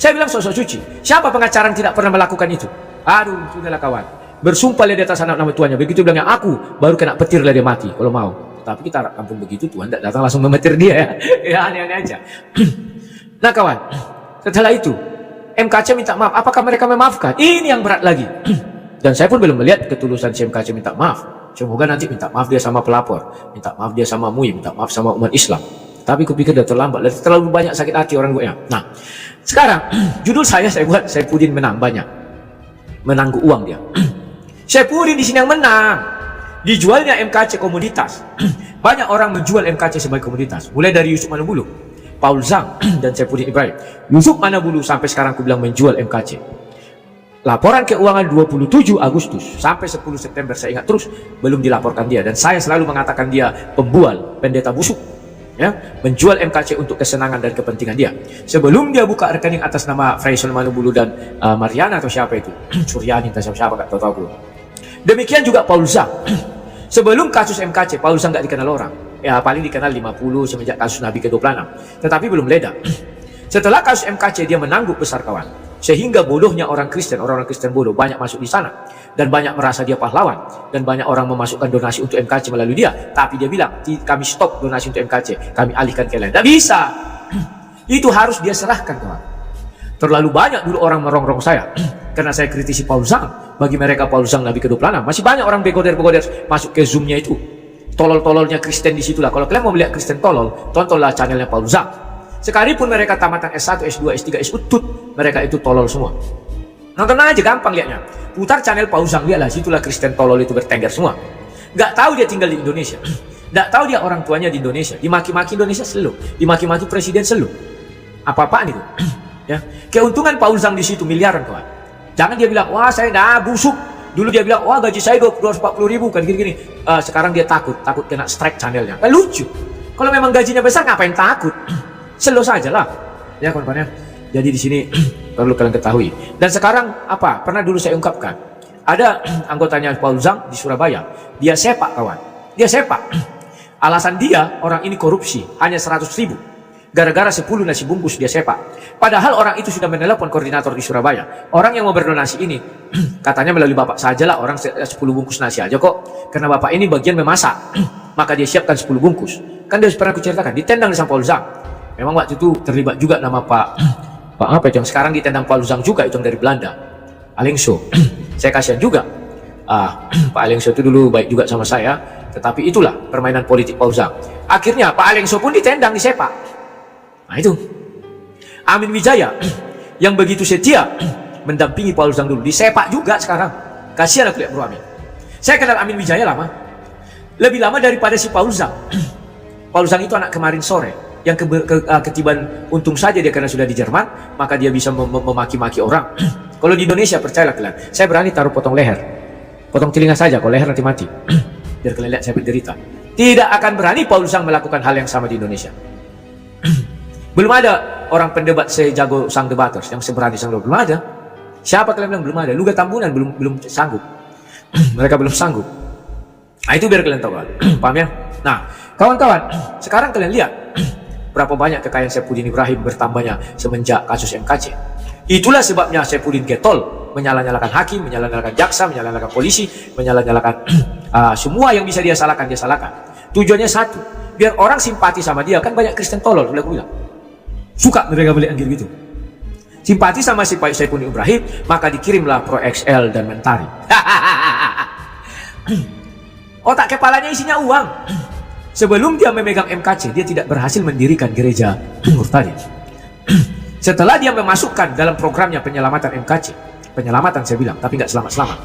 Saya bilang sok-sok suci. Siapa pengacara yang tidak pernah melakukan itu? Aduh, sudahlah kawan. Bersumpah dia di atas anak nama Tuhannya. Begitu bilangnya aku, baru kena petir lah dia mati kalau mau. Tapi kita harapkan pun begitu, Tuhan tidak datang langsung memetir dia ya. Ya aneh-aneh aja. Nah kawan, setelah itu MKC minta maaf. Apakah mereka memaafkan? Ini yang berat lagi. Dan saya pun belum melihat ketulusan si MKC minta maaf. Semoga nanti minta maaf dia sama pelapor, minta maaf dia sama MUI, minta maaf sama umat Islam. Tapi kupikir sudah terlambat, terlalu banyak sakit hati orang gue ya. Nah, sekarang judul saya buat Saifuddin menang banyak. Menangguh uang dia. Saifuddin di sini yang menang. Dijualnya MKC komoditas. Banyak orang menjual MKC sebagai komoditas, mulai dari Yusuf Manabulu, Paul Zhang, dan Saifuddin Ibrahim. Yusuf Manabulu sampai sekarang aku bilang menjual MKC. Laporan keuangan 27 Agustus sampai 10 September saya ingat terus belum dilaporkan dia, dan saya selalu mengatakan dia pembual, pendeta busuk, ya, menjual MKC untuk kesenangan dan kepentingan dia. Sebelum dia buka rekening atas nama Faisal Manabulu dan Mariana atau siapa itu, Suryani atau siapa nggak tahu aku. Demikian juga Paul Zhang. Sebelum kasus MKC, Paul Zhang nggak dikenal orang. Ya paling dikenal 50 semenjak kasus Nabi ke-26. Tetapi belum leda. Setelah kasus MKC dia menangguk besar kawan. Sehingga bodohnya orang Kristen, orang-orang Kristen bodoh banyak masuk di sana. Dan banyak merasa dia pahlawan. Dan banyak orang memasukkan donasi untuk MKC melalui dia. Tapi dia bilang, kami stop donasi untuk MKC. Kami alihkan ke lain. Tidak bisa. Itu harus dia serahkan kawan. Terlalu banyak dulu orang merongrong saya. Karena saya kritisi Paul Zhang. Bagi mereka Paul Zhang Nabi ke-26. Masih banyak orang begoder-begoder masuk ke Zoom-nya itu. Tolol-tololnya Kristen di situlah. Kalau kalian mau melihat Kristen tolol, tontonlah channelnya Paul Zhang. Sekalipun mereka tamatan S1, S2, S3, S-Utut, mereka itu tolol semua. Nonton aja gampang lihatnya. Putar channel Paul Zhang, lihatlah, situlah Kristen tolol itu bertengger semua. Gak tahu dia tinggal di Indonesia. Gak tahu dia orang tuanya di Indonesia. Dimaki-maki Indonesia selalu. Dimaki-maki presiden selalu. Apa-apaan itu? Ya. Keuntungan Paul Zhang di situ miliaran kawan. Jangan dia bilang, wah saya dah busuk. Dulu dia bilang, wah gaji saya 240.000 kan gini-gini. Sekarang dia takut kena strike channelnya. Lucu. Kalau memang gajinya besar ngapain takut? Slow saja lah. Ya kawan-kawan ya. Jadi di sini perlu kalian ketahui. Dan sekarang apa? Pernah dulu saya ungkapkan. Ada anggotanya Paul Zhang di Surabaya. Dia sepak kawan. Dia sepak. Alasan dia orang ini korupsi hanya 100.000. Gara-gara 10 nasi bungkus dia sepak. Padahal orang itu sudah menelepon koordinator di Surabaya. Orang yang mau berdonasi ini, katanya melalui bapak sajalah, orang 10 bungkus nasi aja kok. Karena bapak ini bagian memasak. Maka dia siapkan 10 bungkus. Kan dia pernah aku ceritakan, ditendang sama Paul Zhang. Memang waktu itu terlibat juga nama Pak apa itu yang sekarang ditendang Paul Zhang juga, itu yang dari Belanda. Alengso. Saya kasihan juga. Pak Alengso itu dulu baik juga sama saya. Tetapi itulah permainan politik Paul Zhang. Akhirnya Pak Alengso pun ditendang, disepak. Nah itu Amin Wijaya yang begitu setia mendampingi Paul Zhang dulu, disepak juga sekarang. Kasihan aku lihat Bro Amin. Saya kenal Amin Wijaya lama, lebih lama daripada si Paul Zhang. Paul Zhang itu anak kemarin sore yang ketiban, untung saja dia karena sudah di Jerman, maka dia bisa memaki-maki orang. Kalau di Indonesia percayalah kalian, saya berani taruh potong leher, potong telinga saja, kalau leher nanti mati. Biar kalian lihat saya berderita. Tidak akan berani Paul Zhang melakukan hal yang sama di Indonesia. Belum ada orang pendebat sejago sang debaters yang seberani sang debat. Belum ada. Siapa kalian bilang belum ada? Luga Tambunan belum sanggup. Mereka belum sanggup. Nah itu biar kalian tahu. Paham ya? Nah kawan-kawan, sekarang kalian lihat berapa banyak kekayaan Saifuddin Ibrahim bertambahnya semenjak kasus MKC. Itulah sebabnya Saifuddin getol, menyalah-nyalakan hakim, menyalah-nyalakan jaksa, menyalah-nyalakan polisi, menyalah-nyalakan semua yang bisa dia salahkan, dia salahkan. Tujuannya satu, biar orang simpati sama dia. Kan banyak Kristen tolol, sudah aku bilang. Suka mereka beli anggir gitu. Simpati sama si Saifuddin Ibrahim, maka dikirimlah Pro XL dan Mentari. Otak kepalanya isinya uang. Sebelum dia memegang MKC, dia tidak berhasil mendirikan gereja Murtadin. Setelah dia memasukkan dalam programnya penyelamatan MKC, penyelamatan saya bilang, tapi nggak selamat-selamat,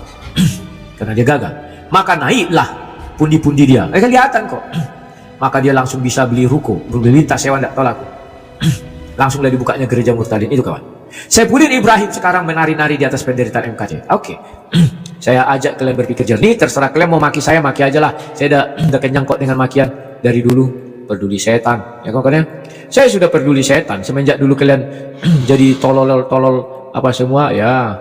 karena dia gagal, maka naiklah pundi-pundi dia. Kelihatan kok. Maka dia langsung bisa beli ruko, beli lintas sewa, nggak tolak. Langsung dari dibukanya gereja Murtadin itu kawan. Saifuddin Ibrahim sekarang menari-nari di atas penderitaan MKC. Oke. Saya ajak kalian berpikir jernih, terserah kalian mau maki saya, maki aja lah. Saya udah kenyang kok dengan makian dari dulu. Peduli setan, ya kawan-kawan ya. Saya sudah peduli setan semenjak dulu kalian jadi tolol apa semua ya.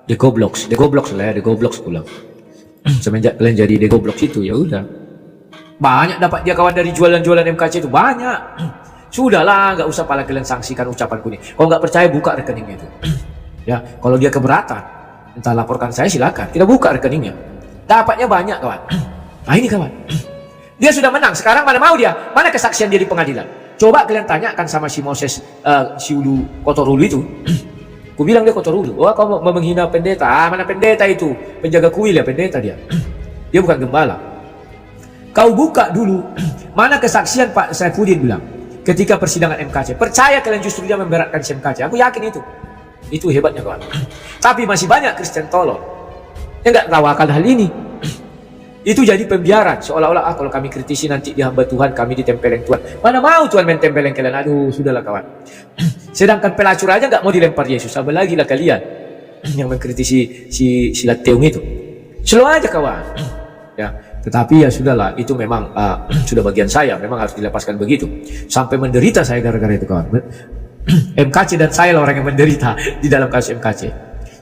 The gobloks lah ya, the gobloks pulang. Semenjak kalian jadi the gobloks itu ya udah. Banyak dapat dia kawan dari jualan-jualan MKC itu banyak. Sudahlah, nggak usah pala kalian sanksikan ucapanku ini. Kalau nggak percaya buka rekeningnya itu. Ya, kalau dia keberatan, entah laporkan saya silakan. Kita buka rekeningnya. Dapatnya banyak kawan. Nah ini kawan. Dia sudah menang. Sekarang mana mau dia? Mana kesaksian dia di pengadilan? Coba kalian tanyakan sama si Moses si Ulu Kotorulu itu. Ku bilang dia Kotorulu. Wah kau mau menghina pendeta. Mana pendeta itu? Penjaga kuil ya pendeta dia. Dia bukan gembala. Kau buka dulu. Mana kesaksian Pak Saifuddin bilang ketika persidangan MKC. Percaya kalian justru dia memberatkan si MKC. Aku yakin itu. Itu hebatnya kawan. Tapi masih banyak Kristen tolol yang nggak tahu akan hal ini. Itu jadi pembiaran, seolah-olah kalau kami kritisi nanti dia hamba Tuhan, kami ditempeleng Tuhan. Mana mau Tuhan main tempeleng kalian? Aduh, sudahlah kawan. Sedangkan pelacur aja nggak mau dilempar Yesus, apalagi lah kalian yang mengkritisi si Teung itu. Slow aja kawan. Ya, tetapi ya sudahlah, itu memang sudah bagian saya, memang harus dilepaskan begitu. Sampai menderita saya gara-gara itu kawan. MKC dan saya lah orang yang menderita di dalam kasus MKC.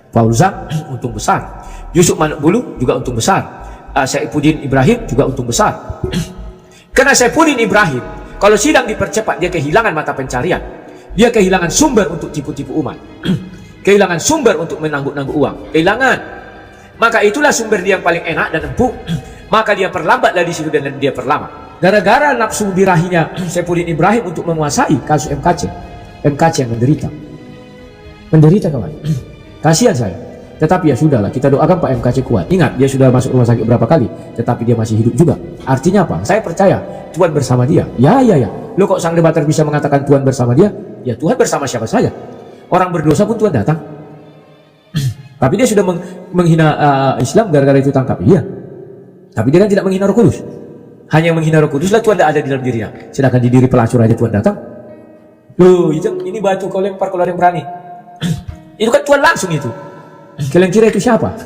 Paul Zhang untung besar, Yusuf Manuk Bulu juga untung besar. Saifuddin Ibrahim juga untung besar. Karena Saifuddin Ibrahim kalau sidang dipercepat, dia kehilangan mata pencarian, dia kehilangan sumber untuk tipu-tipu umat, kehilangan sumber untuk menangguk-nangguk uang, kehilangan. Maka itulah sumber dia yang paling enak dan empuk. Maka dia perlambatlah di situ dan dia perlama. Gara-gara nafsu birahinya Saifuddin Ibrahim untuk menguasai kasus MKC yang menderita kawan. Kasihan saya. Tetapi ya sudahlah, kita doakan Pak MKC kuat. Ingat, dia sudah masuk rumah sakit berapa kali, tetapi dia masih hidup juga. Artinya apa? Saya percaya Tuhan bersama dia. Ya. Lo kok sang debater bisa mengatakan Tuhan bersama dia? Ya Tuhan bersama siapa saja. Orang berdosa pun Tuhan datang. Tapi dia sudah menghina Islam, gara-gara itu tangkap. Iya. Tapi dia kan tidak menghina Roh Kudus. Hanya yang menghina Roh Kudus lah Tuhan tidak ada di dalam dirinya. Sedangkan di diri pelacur aja Tuhan datang. Loh, ini batu kau lempar kalau ada yang berani. Itu kan Tuhan langsung itu. Kalian kira itu siapa?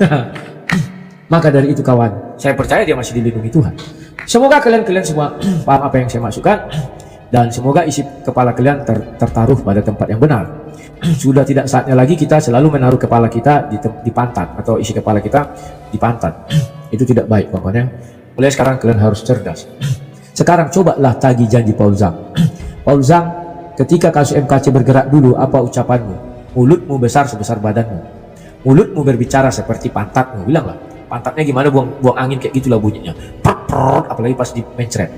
Maka dari itu kawan, saya percaya dia masih dilindungi Tuhan. Semoga kalian semua paham apa yang saya maksudkan, dan semoga isi kepala kalian tertaruh pada tempat yang benar. Sudah tidak saatnya lagi kita selalu menaruh kepala kita di pantat, atau isi kepala kita di pantat. Itu tidak baik pokoknya. Mulai sekarang kalian harus cerdas. Sekarang cobalah tagih janji Paul Zhang. Paul Zhang, ketika kasus MKC bergerak dulu, apa ucapanmu? Mulutmu besar sebesar badanmu. Mulutmu berbicara seperti pantatmu. Bilanglah, pantatnya gimana, buang angin kayak gitulah bunyinya. Prot, apalagi pas dimencret.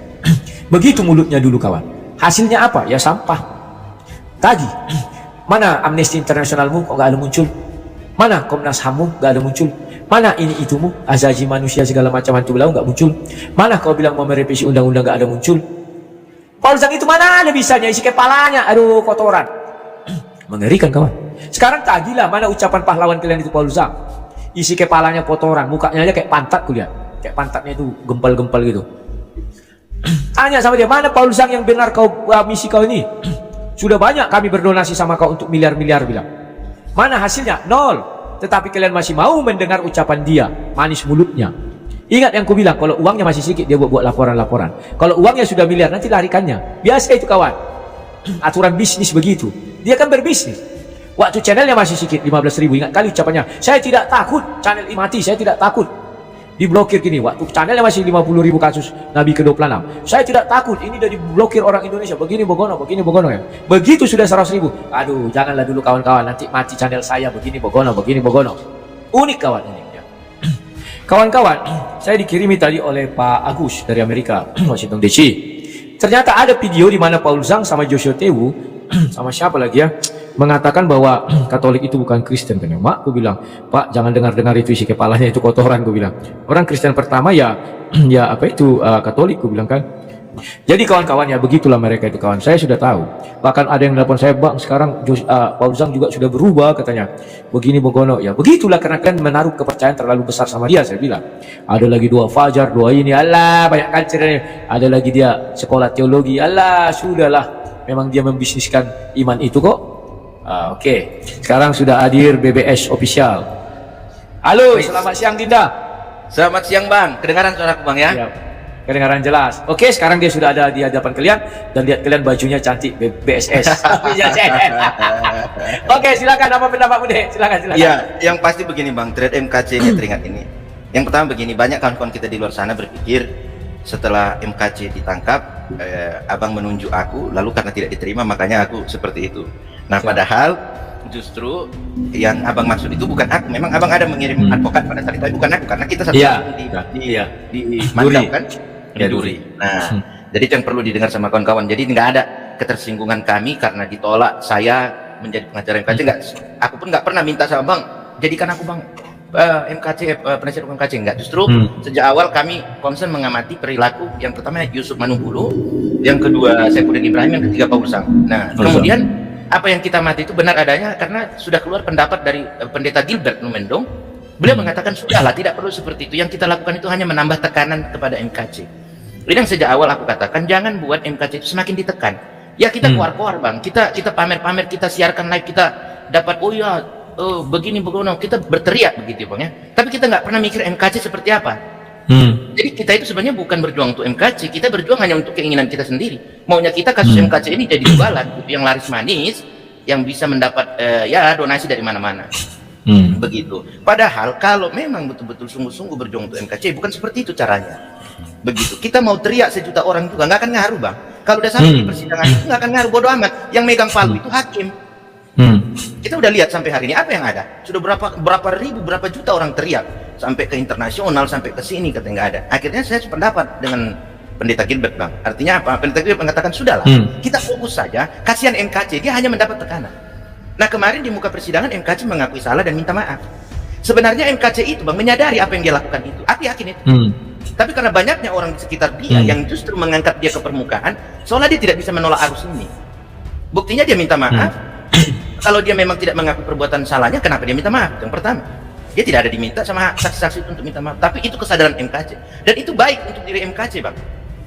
Begitu mulutnya dulu kawan. Hasilnya apa? Ya sampah. Tagih. Mana Amnesty Internationalmu kok gak ada muncul? Mana Komnas HAMmu gak ada muncul? Mana ini itumu, azazi manusia segala macam hantu belau gak muncul? Mana kau bilang mau merevisi undang-undang gak ada muncul? Paul Zhang itu mana ada bisanya, isi kepalanya, aduh kotoran. Mengerikan kawan. Sekarang tagihlah, mana ucapan pahlawan kalian itu Paul Zhang. Isi kepalanya kotoran, mukanya aja kayak pantat kulihat. Kayak pantatnya itu gempal-gempal gitu. Tanya sama dia, mana Paul Zhang yang benar kau misi kau ini? Sudah banyak kami berdonasi sama kau untuk miliar-miliar, bilang. Mana hasilnya? Nol. Tetapi kalian masih mau mendengar ucapan dia, manis mulutnya. Ingat yang ku bilang, kalau uangnya masih sedikit dia buat laporan-laporan. Kalau uangnya sudah miliar, nanti larikannya. Biasa itu kawan. Aturan bisnis begitu. Dia kan berbisnis. Waktu channelnya masih sedikit, 15.000, ingat kali ucapannya, saya tidak takut channel ini mati, saya tidak takut diblokir gini. Waktu channelnya masih 50.000 kasus Nabi ke-26, saya tidak takut ini udah diblokir orang Indonesia, begini bogono ya. Begitu sudah 100.000, aduh janganlah dulu kawan-kawan, nanti mati channel saya, begini bogono. Unik kawan, unik ya. Kawan-kawan, saya dikirimi tadi oleh Pak Agus dari Amerika, Washington DC. Ternyata ada video di mana Paul Zhang sama Joshua Tewu sama siapa lagi ya, mengatakan bahwa Katolik itu bukan Kristen. Kan mak, aku bilang, Pak jangan dengar itu isi kepalanya itu kotoran, aku bilang. Orang Kristen pertama ya apa itu Katolik, aku bilang kan. Jadi kawan-kawan ya begitulah mereka itu kawan. Saya sudah tahu. Bahkan ada yang telepon saya, Bang sekarang Paul Zhang juga sudah berubah katanya. Begini bogono ya. Begitulah karena kalian menaruh kepercayaan terlalu besar sama dia, saya bilang. Ada lagi dua Fajar, dua ini, Allah banyak kancernya. Ada lagi dia sekolah teologi, Allah sudahlah. Memang dia membisniskan iman itu kok. Oke. Sekarang sudah hadir BBS official. Halo, selamat siang Dinda. Selamat siang Bang, kedengaran suaraku Bang ya? Siap. Kedengaran jelas. Oke, sekarang dia sudah ada di hadapan kalian dan lihat kalian bajunya cantik BSS. Oke, silakan apa pendapatmu deh? Silakan. Iya, yang pasti begini Bang, thread MKC ini teringat ini. Yang pertama begini, banyak kawan-kawan kita di luar sana berpikir setelah MKC ditangkap, abang menunjuk aku, lalu karena tidak diterima makanya aku seperti itu. Nah, padahal justru yang abang maksud itu bukan aku. Memang abang ada mengirim advokat pada saat itu, bukan aku, karena kita satu di Mandap kan, di Duri. Nah, jadi itu yang perlu didengar sama kawan-kawan. Jadi nggak ada ketersinggungan kami karena ditolak saya menjadi pengacara MKC. Aku pun nggak pernah minta sama bang, jadikan aku bang MKC penasihat hukum MKC, enggak. Justru sejak awal kami concern mengamati perilaku yang pertama Yusuf Manuk Bulu, yang kedua Saifuddin Ibrahim, yang ketiga Paul Zhang. Nah, kemudian apa yang kita mati itu benar adanya karena sudah keluar pendapat dari pendeta Gilbert Numendong Beliau mengatakan sudahlah, tidak perlu seperti itu. Yang kita lakukan itu hanya menambah tekanan kepada MKC. Jadi yang sejak awal aku katakan, jangan buat MKC itu semakin ditekan. Ya kita keluar-keluar bang, kita pamer-pamer, kita siarkan live, kita dapat begini, kita berteriak begitu bang ya. Tapi kita nggak pernah mikir MKC seperti apa. Jadi kita itu sebenarnya bukan berjuang untuk MKC, kita berjuang hanya untuk keinginan kita sendiri. Maunya kita kasus MKC ini jadi jualan, yang laris manis, yang bisa mendapat donasi dari mana-mana. Begitu. Padahal kalau memang betul-betul sungguh-sungguh berjuang untuk MKC, bukan seperti itu caranya. Begitu. Kita mau teriak sejuta orang juga nggak akan ngaruh bang. Kalau udah sampai di persidangan itu nggak akan ngaruh, bodo amat. Yang megang palu itu hakim. Kita udah lihat sampai hari ini apa yang ada. Sudah berapa ribu, berapa juta orang teriak sampai ke internasional, sampai ke sini katanya nggak ada. Akhirnya saya sependapat dengan Pendeta Gilbert bang. Artinya apa? Pendeta Gilbert mengatakan sudahlah, kita fokus saja. Kasihan MKC, dia hanya mendapat tekanan. Nah kemarin di muka persidangan MKC mengakui salah dan minta maaf. Sebenarnya MKC itu bang menyadari apa yang dia lakukan itu. Aku yakin itu. Tapi karena banyaknya orang di sekitar dia yang justru mengangkat dia ke permukaan, seolah dia tidak bisa menolak arus ini. Buktinya dia minta maaf. Kalau dia memang tidak mengakui perbuatan salahnya, kenapa dia minta maaf? Yang pertama, dia tidak ada diminta sama saksi-saksi itu untuk minta maaf. Tapi itu kesadaran MKC. Dan itu baik untuk diri MKC bang.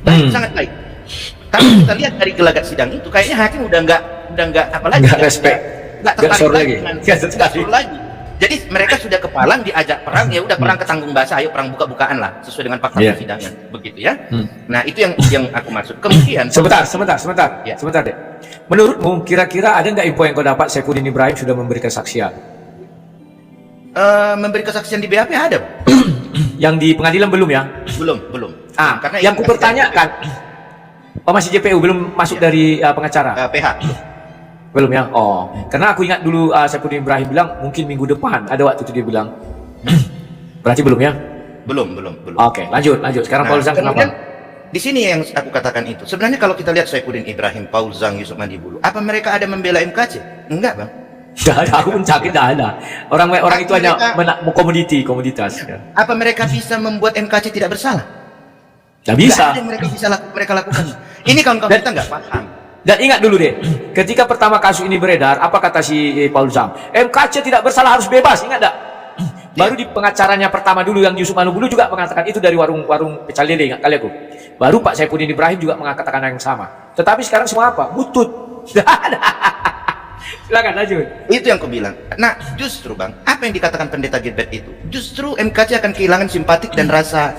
Baik, sangat baik. Tapi kita lihat dari gelagat sidang itu, kayaknya hakim udah nggak apalagi. Nggak respect. Nggak tertarik lagi dengan lagi. Jadi mereka sudah kepalang, diajak perang, ya udah perang ketanggung basah, ayo perang buka-bukaan lah sesuai dengan fakta persidangan, begitu ya. Nah itu yang aku maksud. Kemudian sebentar Ya. sebentar deh. Menurutmu kira-kira ada nggak info yang kau dapat Saifuddin Ibrahim sudah memberi kesaksian? Memberi kesaksian di BAP ada? Yang di pengadilan belum ya? Belum. Karena yang ku pertanyakan, masih JPU belum masuk dari pengacara? PH. Belum ya? Oh, karena aku ingat dulu Saifuddin Ibrahim bilang mungkin minggu depan, ada waktu itu dia bilang. Berarti belum ya? Belum. Oke, lanjut. Sekarang Paul Zhang kenapa? Di sini yang aku katakan itu. Sebenarnya kalau kita lihat Saifuddin Ibrahim, Paul Zhang, Yusuf Mandibulu, apa mereka ada membela MKC? Enggak, Bang. Tidak ada, aku mencari tidak ada. Orang itu hanya komoditas. Ya. Apa mereka bisa membuat MKC tidak bersalah? Tidak bisa. Nggak ada yang mereka lakukan. Ini kawan-kawan kita nggak paham. Dan ingat dulu deh, ketika pertama kasus ini beredar, apa kata si Paul Zhang? MKC tidak bersalah, harus bebas, ingat tak? Baru di pengacaranya pertama dulu yang Yusuf Manubulu juga mengatakan itu dari warung pecel lele, ingat kali aku. Baru Pak Saifuddin Ibrahim juga mengatakan yang sama. Tetapi sekarang semua apa? Butut. Silakan lanjut. Itu yang aku bilang. Nah, justru Bang, apa yang dikatakan Pendeta Gilbert itu? Justru MKC akan kehilangan simpatik dan rasa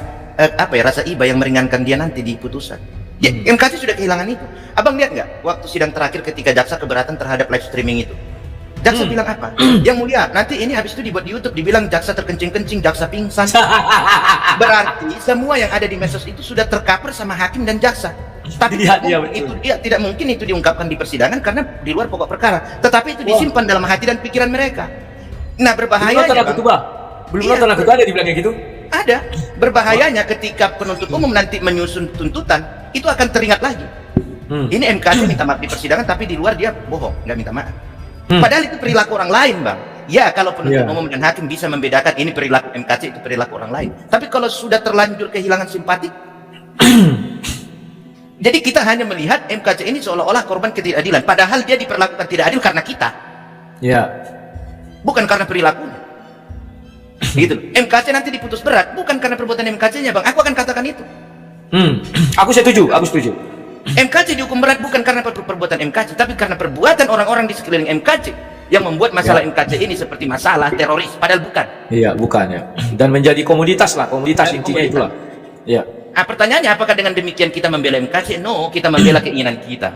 rasa iba yang meringankan dia nanti di putusan. Ya, MKC sudah kehilangan itu. Abang lihat nggak waktu sidang terakhir ketika jaksa keberatan terhadap live streaming itu? Jaksa bilang apa? Yang mulia, nanti ini habis itu dibuat di YouTube dibilang jaksa terkencing-kencing, jaksa pingsan. Berarti semua yang ada di medsos itu sudah tercover sama hakim dan jaksa. Tapi tidak mungkin itu diungkapkan di persidangan karena di luar pokok perkara. Tetapi itu disimpan dalam hati dan pikiran mereka. Nah, berbahayanya belum nonton aku tuh ada dibilangnya gitu. Ada. Berbahayanya ketika penuntut umum nanti menyusun tuntutan, itu akan teringat lagi. Ini MKC minta maaf di persidangan, tapi di luar dia bohong, nggak minta maaf. Padahal itu perilaku orang lain, Bang. Ya, kalau penuntut umum dan hakim bisa membedakan ini perilaku MKC, itu perilaku orang lain. Tapi kalau sudah terlanjur kehilangan simpati, jadi kita hanya melihat MKC ini seolah-olah korban ketidakadilan. Padahal dia diperlakukan tidak adil karena kita. Ya. Bukan karena perilakunya. Gitu. MKC nanti diputus berat bukan karena perbuatan MKC-nya, Bang. Aku akan katakan itu. Aku setuju. MKC dihukum berat bukan karena perbuatan MKC, tapi karena perbuatan orang-orang di sekeliling MKC yang membuat masalah MKC ini seperti masalah teroris, padahal bukan. Iya, bukan ya. Dan menjadi komoditas intinya itulah. Iya. Nah, pertanyaannya apakah dengan demikian kita membela MKC? No, kita membela keinginan kita.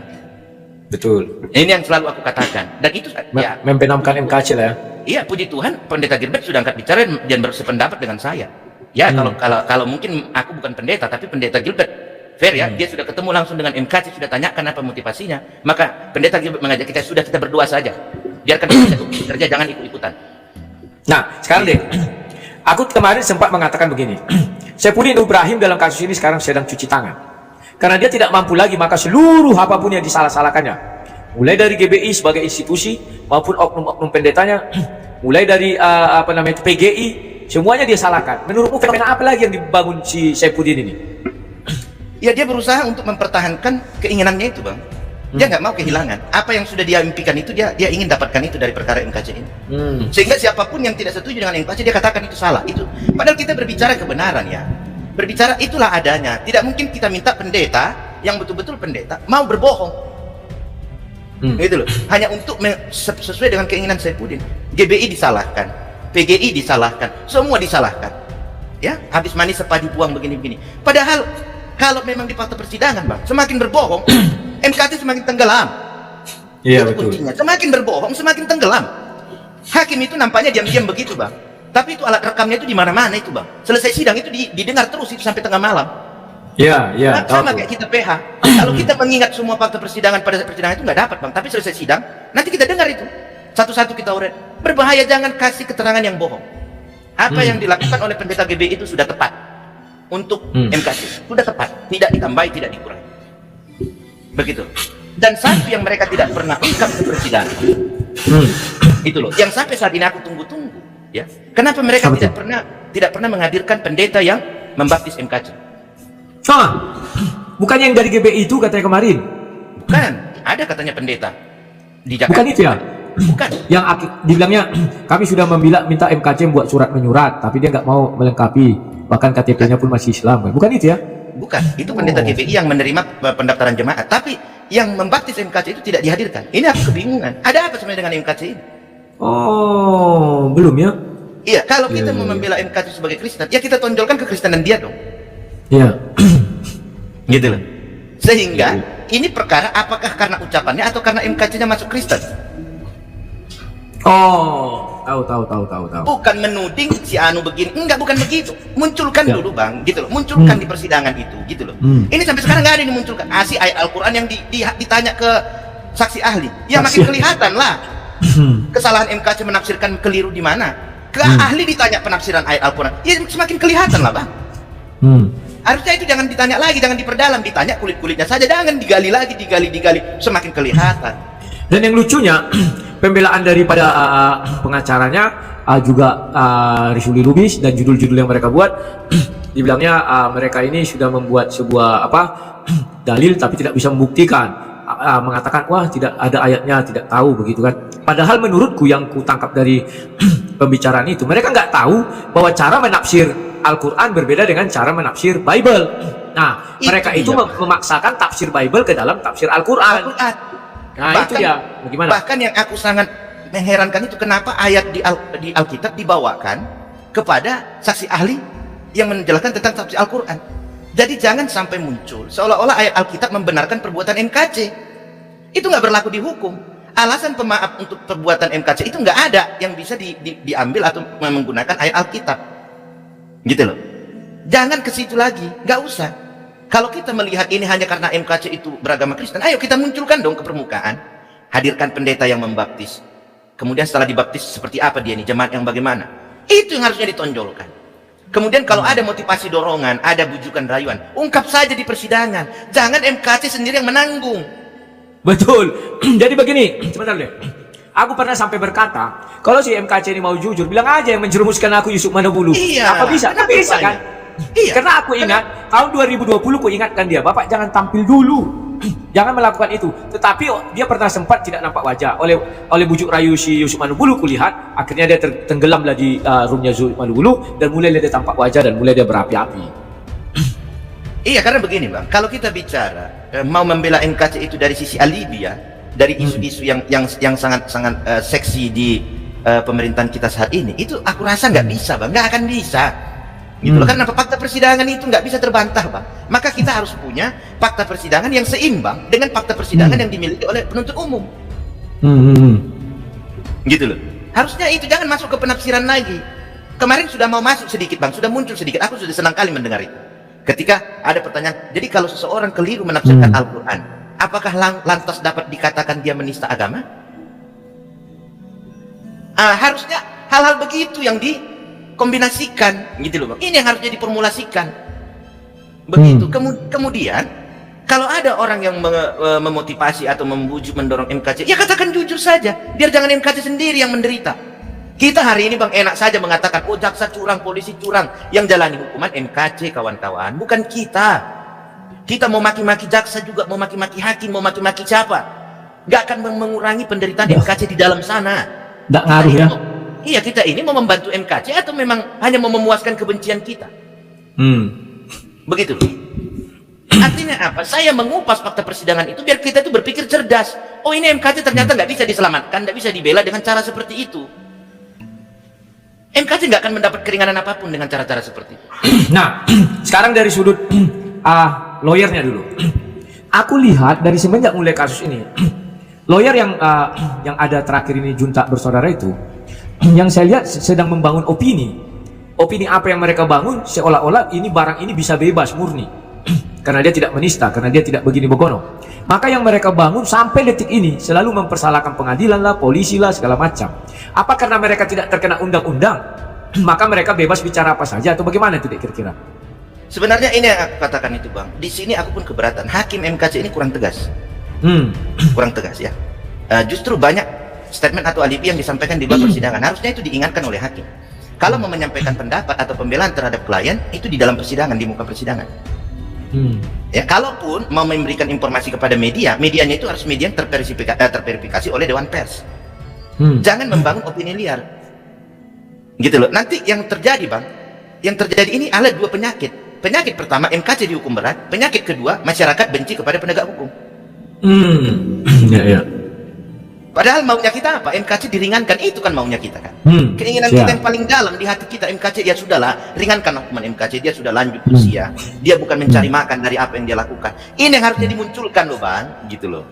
Betul. Ini yang selalu aku katakan. Dan itu membenamkan MKC lah ya. Iya, puji Tuhan Pendeta Gilbert sudah angkat bicara dan bersependapat dengan saya. Ya, kalau mungkin aku bukan pendeta, tapi Pendeta Gilbert fair ya, dia sudah ketemu langsung dengan MKC, sudah tanyakan apa motivasinya. Maka Pendeta Gilbert mengajak kita berdoa saja. Biarkan kita kerja, jangan ikut-ikutan. Nah, sekarang deh, aku kemarin sempat mengatakan begini. Saifuddin Ibrahim dalam kasus ini sekarang sedang cuci tangan. Karena dia tidak mampu lagi, maka seluruh apapun yang disalah-salahkannya. Mulai dari GBI sebagai institusi maupun oknum-oknum pendetanya, mulai dari PGI, semuanya dia salahkan. Menurutmu fenomena apa lagi yang dibangun si Saifuddin ini? Ya, dia berusaha untuk mempertahankan keinginannya itu, Bang. Dia nggak mau kehilangan apa yang sudah dia impikan itu, dia ingin dapatkan itu dari perkara MKC ini. Sehingga siapapun yang tidak setuju dengan MKC dia katakan itu salah. Itu padahal kita berbicara kebenaran ya. Berbicara itulah adanya. Tidak mungkin kita minta pendeta yang betul-betul pendeta mau berbohong. Gitu loh. Hanya untuk sesuai dengan keinginan Saifuddin. GBI disalahkan, PGI disalahkan, semua disalahkan. Ya, habis manis sepadi buang begini-begini. Padahal kalau memang di fakta persidangan, Bang, semakin berbohong MKT semakin tenggelam. Iya, itu betul. kuncinya. Semakin berbohong semakin tenggelam. Hakim itu nampaknya diam-diam begitu, Bang. Tapi itu alat rekamnya itu di mana-mana itu, Bang. Selesai sidang itu didengar terus itu sampai tengah malam. Iya, iya. Sama kayak kita PH. Kalau kita mengingat semua fakta persidangan pada saat persidangan itu nggak dapat, Bang. Tapi selesai sidang, nanti kita dengar itu. Satu-satu kita urai. Berbahaya, jangan kasih keterangan yang bohong. Apa yang dilakukan oleh pendeta GBI itu sudah tepat untuk MKC. Sudah tepat. Tidak ditambahi, tidak dikurangi. Begitu. Dan satu yang mereka tidak pernah ungkap ke persidangan. Itu loh. Yang sampai saat ini aku tunggu-tunggu. Ya. Kenapa mereka tidak pernah menghadirkan pendeta yang membaptis MKC? Bukan yang dari GBI itu katanya kemarin. Bukan, ada katanya pendeta di Jakarta. Bukan itu ya? Bukan. Yang dibilangnya kami sudah minta MKC buat surat menyurat, tapi dia nggak mau melengkapi, bahkan KTP-nya pun masih Islam. Bukan itu ya? Bukan, itu pendeta GBI yang menerima pendaftaran jemaat, tapi yang membaptis MKC itu tidak dihadirkan. Ini aku kebingungan. Ada apa sebenarnya dengan MKC ini? Oh, belum ya? Iya, kalau kita mau membela MKC sebagai Kristen, ya kita tonjolkan kekristenan dia dong. Iya. Gitu loh. Sehingga ini perkara apakah karena ucapannya atau karena MKC-nya masuk Kristen? Oh, tahu. Bukan menuding si Anu begini, enggak, bukan begitu. Munculkan dulu, Bang, gitu loh. Munculkan di persidangan itu, gitu loh. Ini sampai sekarang nggak ada yang dimunculkan. Si ayat Al-Quran yang ditanya ke saksi ahli, ya makin kelihatan lah kesalahan MKC menafsirkan keliru di mana. Ke ahli ditanya penafsiran ayat Al-Quran, ya semakin kelihatan lah, Bang. Harusnya itu jangan ditanya lagi, jangan diperdalam, ditanya kulit-kulitnya saja, jangan digali lagi, digali, semakin kelihatan. Dan yang lucunya, pembelaan daripada pengacaranya juga Risuli Lubis dan judul-judul yang mereka buat, dibilangnya mereka ini sudah membuat sebuah dalil tapi tidak bisa membuktikan, mengatakan wah tidak ada ayatnya, tidak tahu begitu kan. Padahal menurutku yang ku tangkap dari pembicaraan itu, mereka nggak tahu bahwa cara menafsir Al-Quran berbeda dengan cara menafsir Bible. Nah, mereka itu memaksakan tafsir Bible ke dalam tafsir Al-Quran. Nah, bahkan, itu dia. Bagaimana? Bahkan yang aku sangat mengherankan itu kenapa ayat di Alkitab dibawakan kepada saksi ahli yang menjelaskan tentang tafsir Al-Quran. Jadi jangan sampai muncul seolah-olah ayat Alkitab membenarkan perbuatan MKC. Itu nggak berlaku di hukum. Alasan pemaaf untuk perbuatan MKC itu nggak ada yang bisa diambil atau menggunakan ayat Alkitab. Gitu loh. Jangan ke situ lagi, nggak usah. Kalau kita melihat ini hanya karena MKC itu beragama Kristen, ayo kita munculkan dong ke permukaan. Hadirkan pendeta yang membaptis. Kemudian setelah dibaptis seperti apa dia nih, jemaat yang bagaimana? Itu yang harusnya ditonjolkan. Kemudian kalau ada motivasi dorongan, ada bujukan rayuan, ungkap saja di persidangan. Jangan MKC sendiri yang menanggung. Betul. Jadi begini, sebentar deh. Aku pernah sampai berkata, kalau si MKC ini mau jujur, bilang aja yang menjerumuskan aku Yusuf Manobulu. Iya. Apa bisa? Kan bisa kan? Iya. Karena aku ingat tahun 2020 ku ingatkan dia, Bapak jangan tampil dulu. Jangan melakukan itu. Tetapi dia pernah sempat tidak nampak wajah. Oleh bujuk rayu si Yusuf Manobulu kulihat, akhirnya dia tenggelamlah di roomnya Yusuf Manobulu dan mulai dia tampak wajah dan mulai dia berapi-api. Iya, karena begini, Bang. Kalau kita bicara mau membela MKC itu dari sisi alibi ya, dari isu-isu yang sangat seksi di pemerintahan kita saat ini, itu aku rasa nggak bisa, Bang. Nggak akan bisa. Gitu loh, karena fakta persidangan itu nggak bisa terbantah, Bang. Maka kita harus punya fakta persidangan yang seimbang dengan fakta persidangan yang dimiliki oleh penuntut umum. Gitu loh. Harusnya itu jangan masuk ke penafsiran lagi. Kemarin sudah mau masuk sedikit, Bang, sudah muncul sedikit. Aku sudah senang kali mendengar itu. Ketika ada pertanyaan, jadi kalau seseorang keliru menafsirkan Al-Quran, apakah lantas dapat dikatakan dia menista agama? Harusnya hal-hal begitu yang dikombinasikan, gitu loh, Bang. Ini yang harusnya diformulasikan. Begitu. Kemudian, kalau ada orang yang memotivasi atau membujuk, mendorong MKC, ya katakan jujur saja, biar jangan MKC sendiri yang menderita. Kita hari ini, Bang, enak saja mengatakan, oh jaksa curang, polisi curang. Yang jalani hukuman MKC, kawan-kawan, bukan kita. Kita mau maki-maki jaksa juga, mau maki-maki hakim, mau maki-maki siapa, nggak akan mengurangi penderitaan MKC di dalam sana. Nggak ngaruh ya. Iya, kita ini mau membantu MKC atau memang hanya mau memuaskan kebencian kita? Begitu. Artinya apa? Saya mengupas fakta persidangan itu biar kita itu berpikir cerdas. Oh, ini MKC ternyata nggak bisa diselamatkan, nggak bisa dibela dengan cara seperti itu. MKC nggak akan mendapat keringanan apapun dengan cara-cara seperti itu. Nah, sekarang dari sudut lawyernya dulu. Aku lihat dari semenjak mulai kasus ini, lawyer yang ada terakhir ini, Junta Bersaudara itu, yang saya lihat sedang membangun opini. Opini apa yang mereka bangun seolah-olah ini barang ini bisa bebas murni. Karena dia tidak menista, karena dia tidak begini begono. Maka yang mereka bangun sampai detik ini selalu mempersalahkan pengadilan lah, polisi lah, segala macam. Apa karena mereka tidak terkena undang-undang, maka mereka bebas bicara apa saja, atau bagaimana itu kira-kira? Sebenarnya ini yang aku katakan itu, Bang. Di sini aku pun keberatan. Hakim MKC ini kurang tegas. Kurang tegas ya. Justru banyak statement atau alibi yang disampaikan di luar persidangan. Harusnya itu diingatkan oleh hakim. Kalau mau menyampaikan pendapat atau pembelaan terhadap klien, itu di dalam persidangan, di muka persidangan. Ya, kalaupun mau memberikan informasi kepada media, medianya itu harus media yang terverifikasi oleh Dewan Pers. Jangan membangun opini liar. Gitu loh. Nanti yang terjadi, Bang, yang terjadi ini ada dua penyakit. Penyakit pertama, MKC dihukum berat. Penyakit kedua, masyarakat benci kepada penegak hukum. Ya. Padahal maunya kita apa? MKC diringankan, itu kan maunya kita kan. Keinginan kita yang paling dalam di hati kita, MKC ya sudahlah, ringankan hukuman MKC, dia sudah lanjut usia, dia bukan mencari makan dari apa yang dia lakukan. Ini yang harusnya dimunculkan loh, Bang, gitu loh.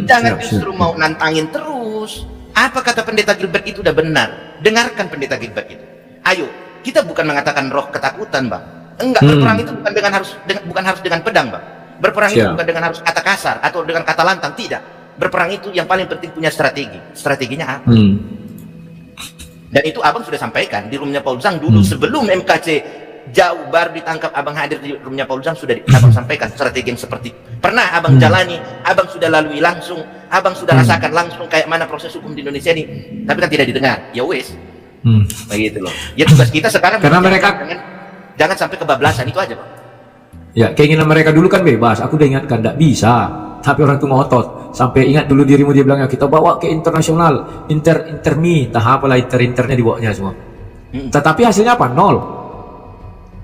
Jangan justru mau nantangin terus. Apa kata Pendeta Gilbert itu udah benar. Dengarkan Pendeta Gilbert itu. Ayo, kita bukan mengatakan roh ketakutan, Bang. Enggak, berperang itu bukan harus dengan pedang, Bang. Berperang itu bukan dengan harus kata kasar atau dengan kata lantang, tidak. Berperang itu yang paling penting punya strategi. Strateginya apa? Dan itu abang sudah sampaikan di rumahnya Paul Zhang dulu sebelum MKC jauh baru ditangkap, abang hadir di rumahnya Paul Zhang, sudah abang sampaikan strategi yang seperti pernah abang jalani, abang sudah lalui langsung, abang sudah rasakan langsung kayak mana proses hukum di Indonesia ini, tapi kan tidak didengar. Ya wes, begitu loh. Ya tugas kita sekarang karena mereka jangan sampai kebablasan, itu aja, Bang. Ya, keinginan mereka dulu kan bebas. Aku udah ingatkan, tidak bisa. Tapi orang itu ngotot. Sampai ingat dulu dirimu, dia bilangnya kita bawa ke internasional, intermi, tahap apalah internya dibawanya semua. Tetapi hasilnya apa? Nol.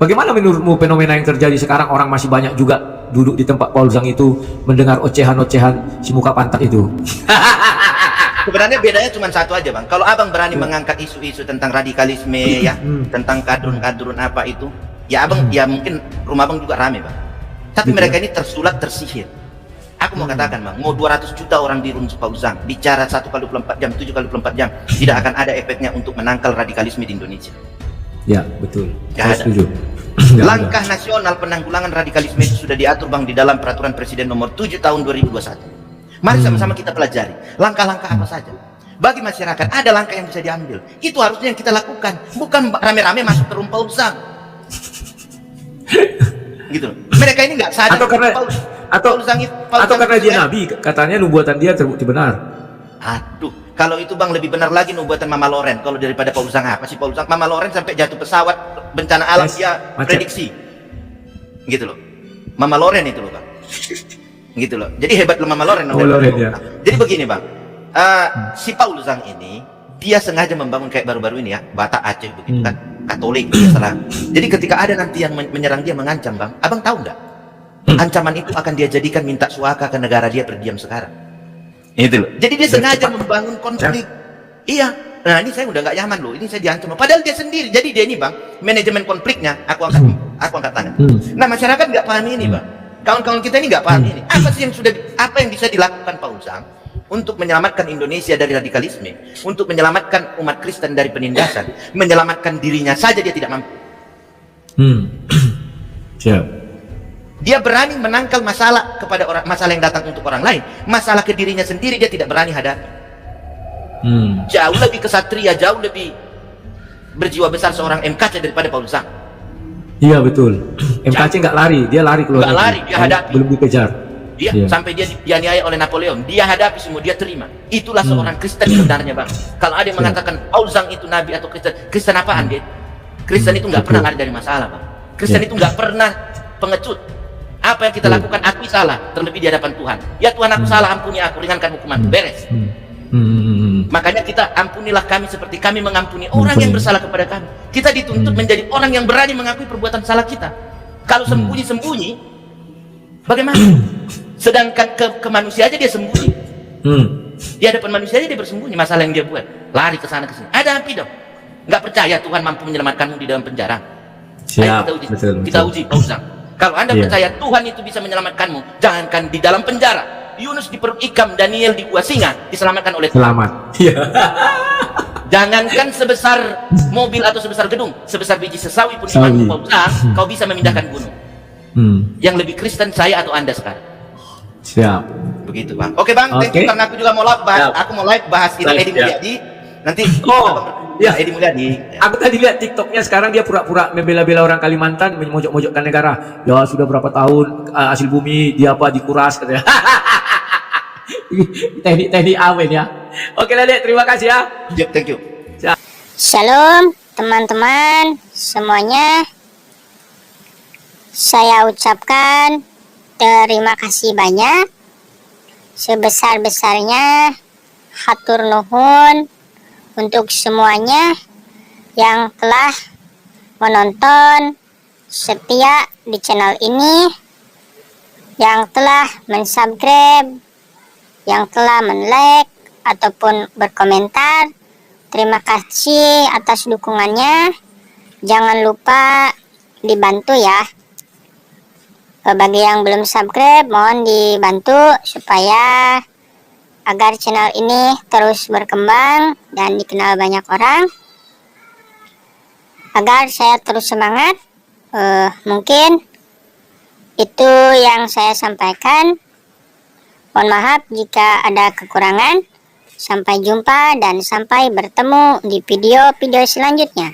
Bagaimana menurutmu fenomena yang terjadi sekarang? Orang masih banyak juga duduk di tempat Paul Zhang itu mendengar ocehan-ocehan si muka pantat itu. Sebenarnya bedanya cuma satu aja, Bang. Kalau abang berani mengangkat isu-isu tentang radikalisme ya, tentang kadrun-kadrun apa itu, ya abang, ya mungkin rumah abang juga rame, Bang. Tapi mereka ini tersulap, tersihir. Aku mau katakan, Bang, mau 200 juta orang di rumah Paul Zhang bicara 1 kali 24 jam, 7 kali 24 jam, tidak akan ada efeknya untuk menangkal radikalisme di Indonesia. Ya, betul. Saya setuju. Langkah nasional penanggulangan radikalisme itu sudah diatur, Bang, di dalam Peraturan Presiden Nomor 7 Tahun 2021. Mari sama-sama kita pelajari langkah-langkah apa saja. Bagi masyarakat ada langkah yang bisa diambil. Itu harusnya yang kita lakukan, bukan rame-rame masuk ke rumah Paul Zhang. Gitu loh. Mereka ini nggak sadar. Atau karena dia nabi, katanya nubuatan dia terbukti benar. Aduh, kalau itu, Bang, lebih benar lagi nubuatan Mama Loren. Kalau daripada Paul Zhang, apa sih Paul Zhang? Mama Loren sampai jatuh pesawat, bencana alam dia prediksi. Gitu loh. Mama Loren itu loh, Bang. Gitu loh. Jadi hebat loh Mama Loren. Ya. Jadi begini, Bang. Si Paul Zhang ini dia sengaja membangun kayak baru-baru ini ya, Batak Aceh begitu kan, Katolik biasalah. Jadi ketika ada nanti yang menyerang dia, mengancam, Bang, abang tahu nggak? Ancaman itu akan dia jadikan minta suaka ke negara dia berdiam sekarang. Itu loh. Jadi dia sengaja membangun konflik. Iya. Nah, ini saya udah nggak nyaman loh. Ini saya diancam. Padahal dia sendiri. Jadi dia ini, Bang, manajemen konfliknya aku angkat tangan. Nah, masyarakat nggak paham ini, Bang. Kawan-kawan kita ini nggak paham ini. Apa yang bisa dilakukan Paul Zhang untuk menyelamatkan Indonesia dari radikalisme, untuk menyelamatkan umat Kristen dari penindasan, menyelamatkan dirinya saja dia tidak mampu. Siap. Dia berani menangkal masalah kepada orang, masalah yang datang untuk orang lain, masalah ke dirinya sendiri dia tidak berani hadapi. Jauh lebih kesatria, jauh lebih berjiwa besar seorang MKC daripada Paul Zhang. Iya betul. MKC nggak lari, dia lari keluar. Nggak lari, dia hadapi. Belum dikejar. Dia sampai dia dianiaya oleh Napoleon, dia hadapi semua, dia terima. Itulah seorang Kristen sebenarnya, Bang. Kalau ada yang mengatakan Paul Zhang itu nabi atau Kristen, Kristen apaan dia? Kristen itu nggak pernah lari dari masalah, Bang. Kristen itu nggak pernah pengecut. Apa yang kita lakukan, akui salah, terlebih di hadapan Tuhan. Ya Tuhan, aku salah, ampuni aku, ringankan hukuman, beres. Makanya kita ampunilah kami seperti kami mengampuni orang yang bersalah kepada kami. Kita dituntut menjadi orang yang berani mengakui perbuatan salah kita. Kalau sembunyi-sembunyi, bagaimana? Sedangkan ke manusia aja dia sembunyi. Di hadapan manusia aja dia bersembunyi masalah yang dia buat. Lari ke sana ke sini. Ada api dong. Nggak percaya Tuhan mampu menyelamatkanmu di dalam penjara? Siap. Ayo kita uji. Betul, Kita betul. uji, Pak Usang. Kalau Anda percaya Tuhan itu bisa menyelamatkanmu, jangankan di dalam penjara. Yunus di perut ikan, Daniel di gua singa, diselamatkan oleh Tuhan. Selamat. Iya. Jangankan sebesar mobil atau sebesar gedung, sebesar biji sesawi pun Sawi. imanmu Pak Usang, kau bisa memindahkan gunung. Yang lebih Kristen saya atau Anda sekarang? Siap. Begitu Bang. Oke Bang, thank you, Oke. karena aku juga mau live bahas, Siap. aku mau live bahas ini Siap, Edi siap. Mulyadi. Nanti iya. Edi Mulyadi. Aku tadi lihat TikToknya, sekarang dia pura-pura membela-bela orang Kalimantan, memojok-mojokkan negara. Ya sudah berapa tahun hasil bumi dia apa dikuras katanya. Teknik awen ya. Oke Dek, terima kasih ya. Yep, thank you. Shalom teman-teman semuanya. Saya ucapkan terima kasih banyak, sebesar-besarnya hatur nuhun untuk semuanya yang telah menonton setia di channel ini, yang telah mensubscribe, yang telah men-like ataupun berkomentar. Terima kasih atas dukungannya. Jangan lupa dibantu ya. Bagi yang belum subscribe, mohon dibantu supaya agar channel ini terus berkembang dan dikenal banyak orang, agar saya terus semangat. Mungkin itu yang saya sampaikan. Mohon maaf jika ada kekurangan. Sampai jumpa dan sampai bertemu di video-video selanjutnya.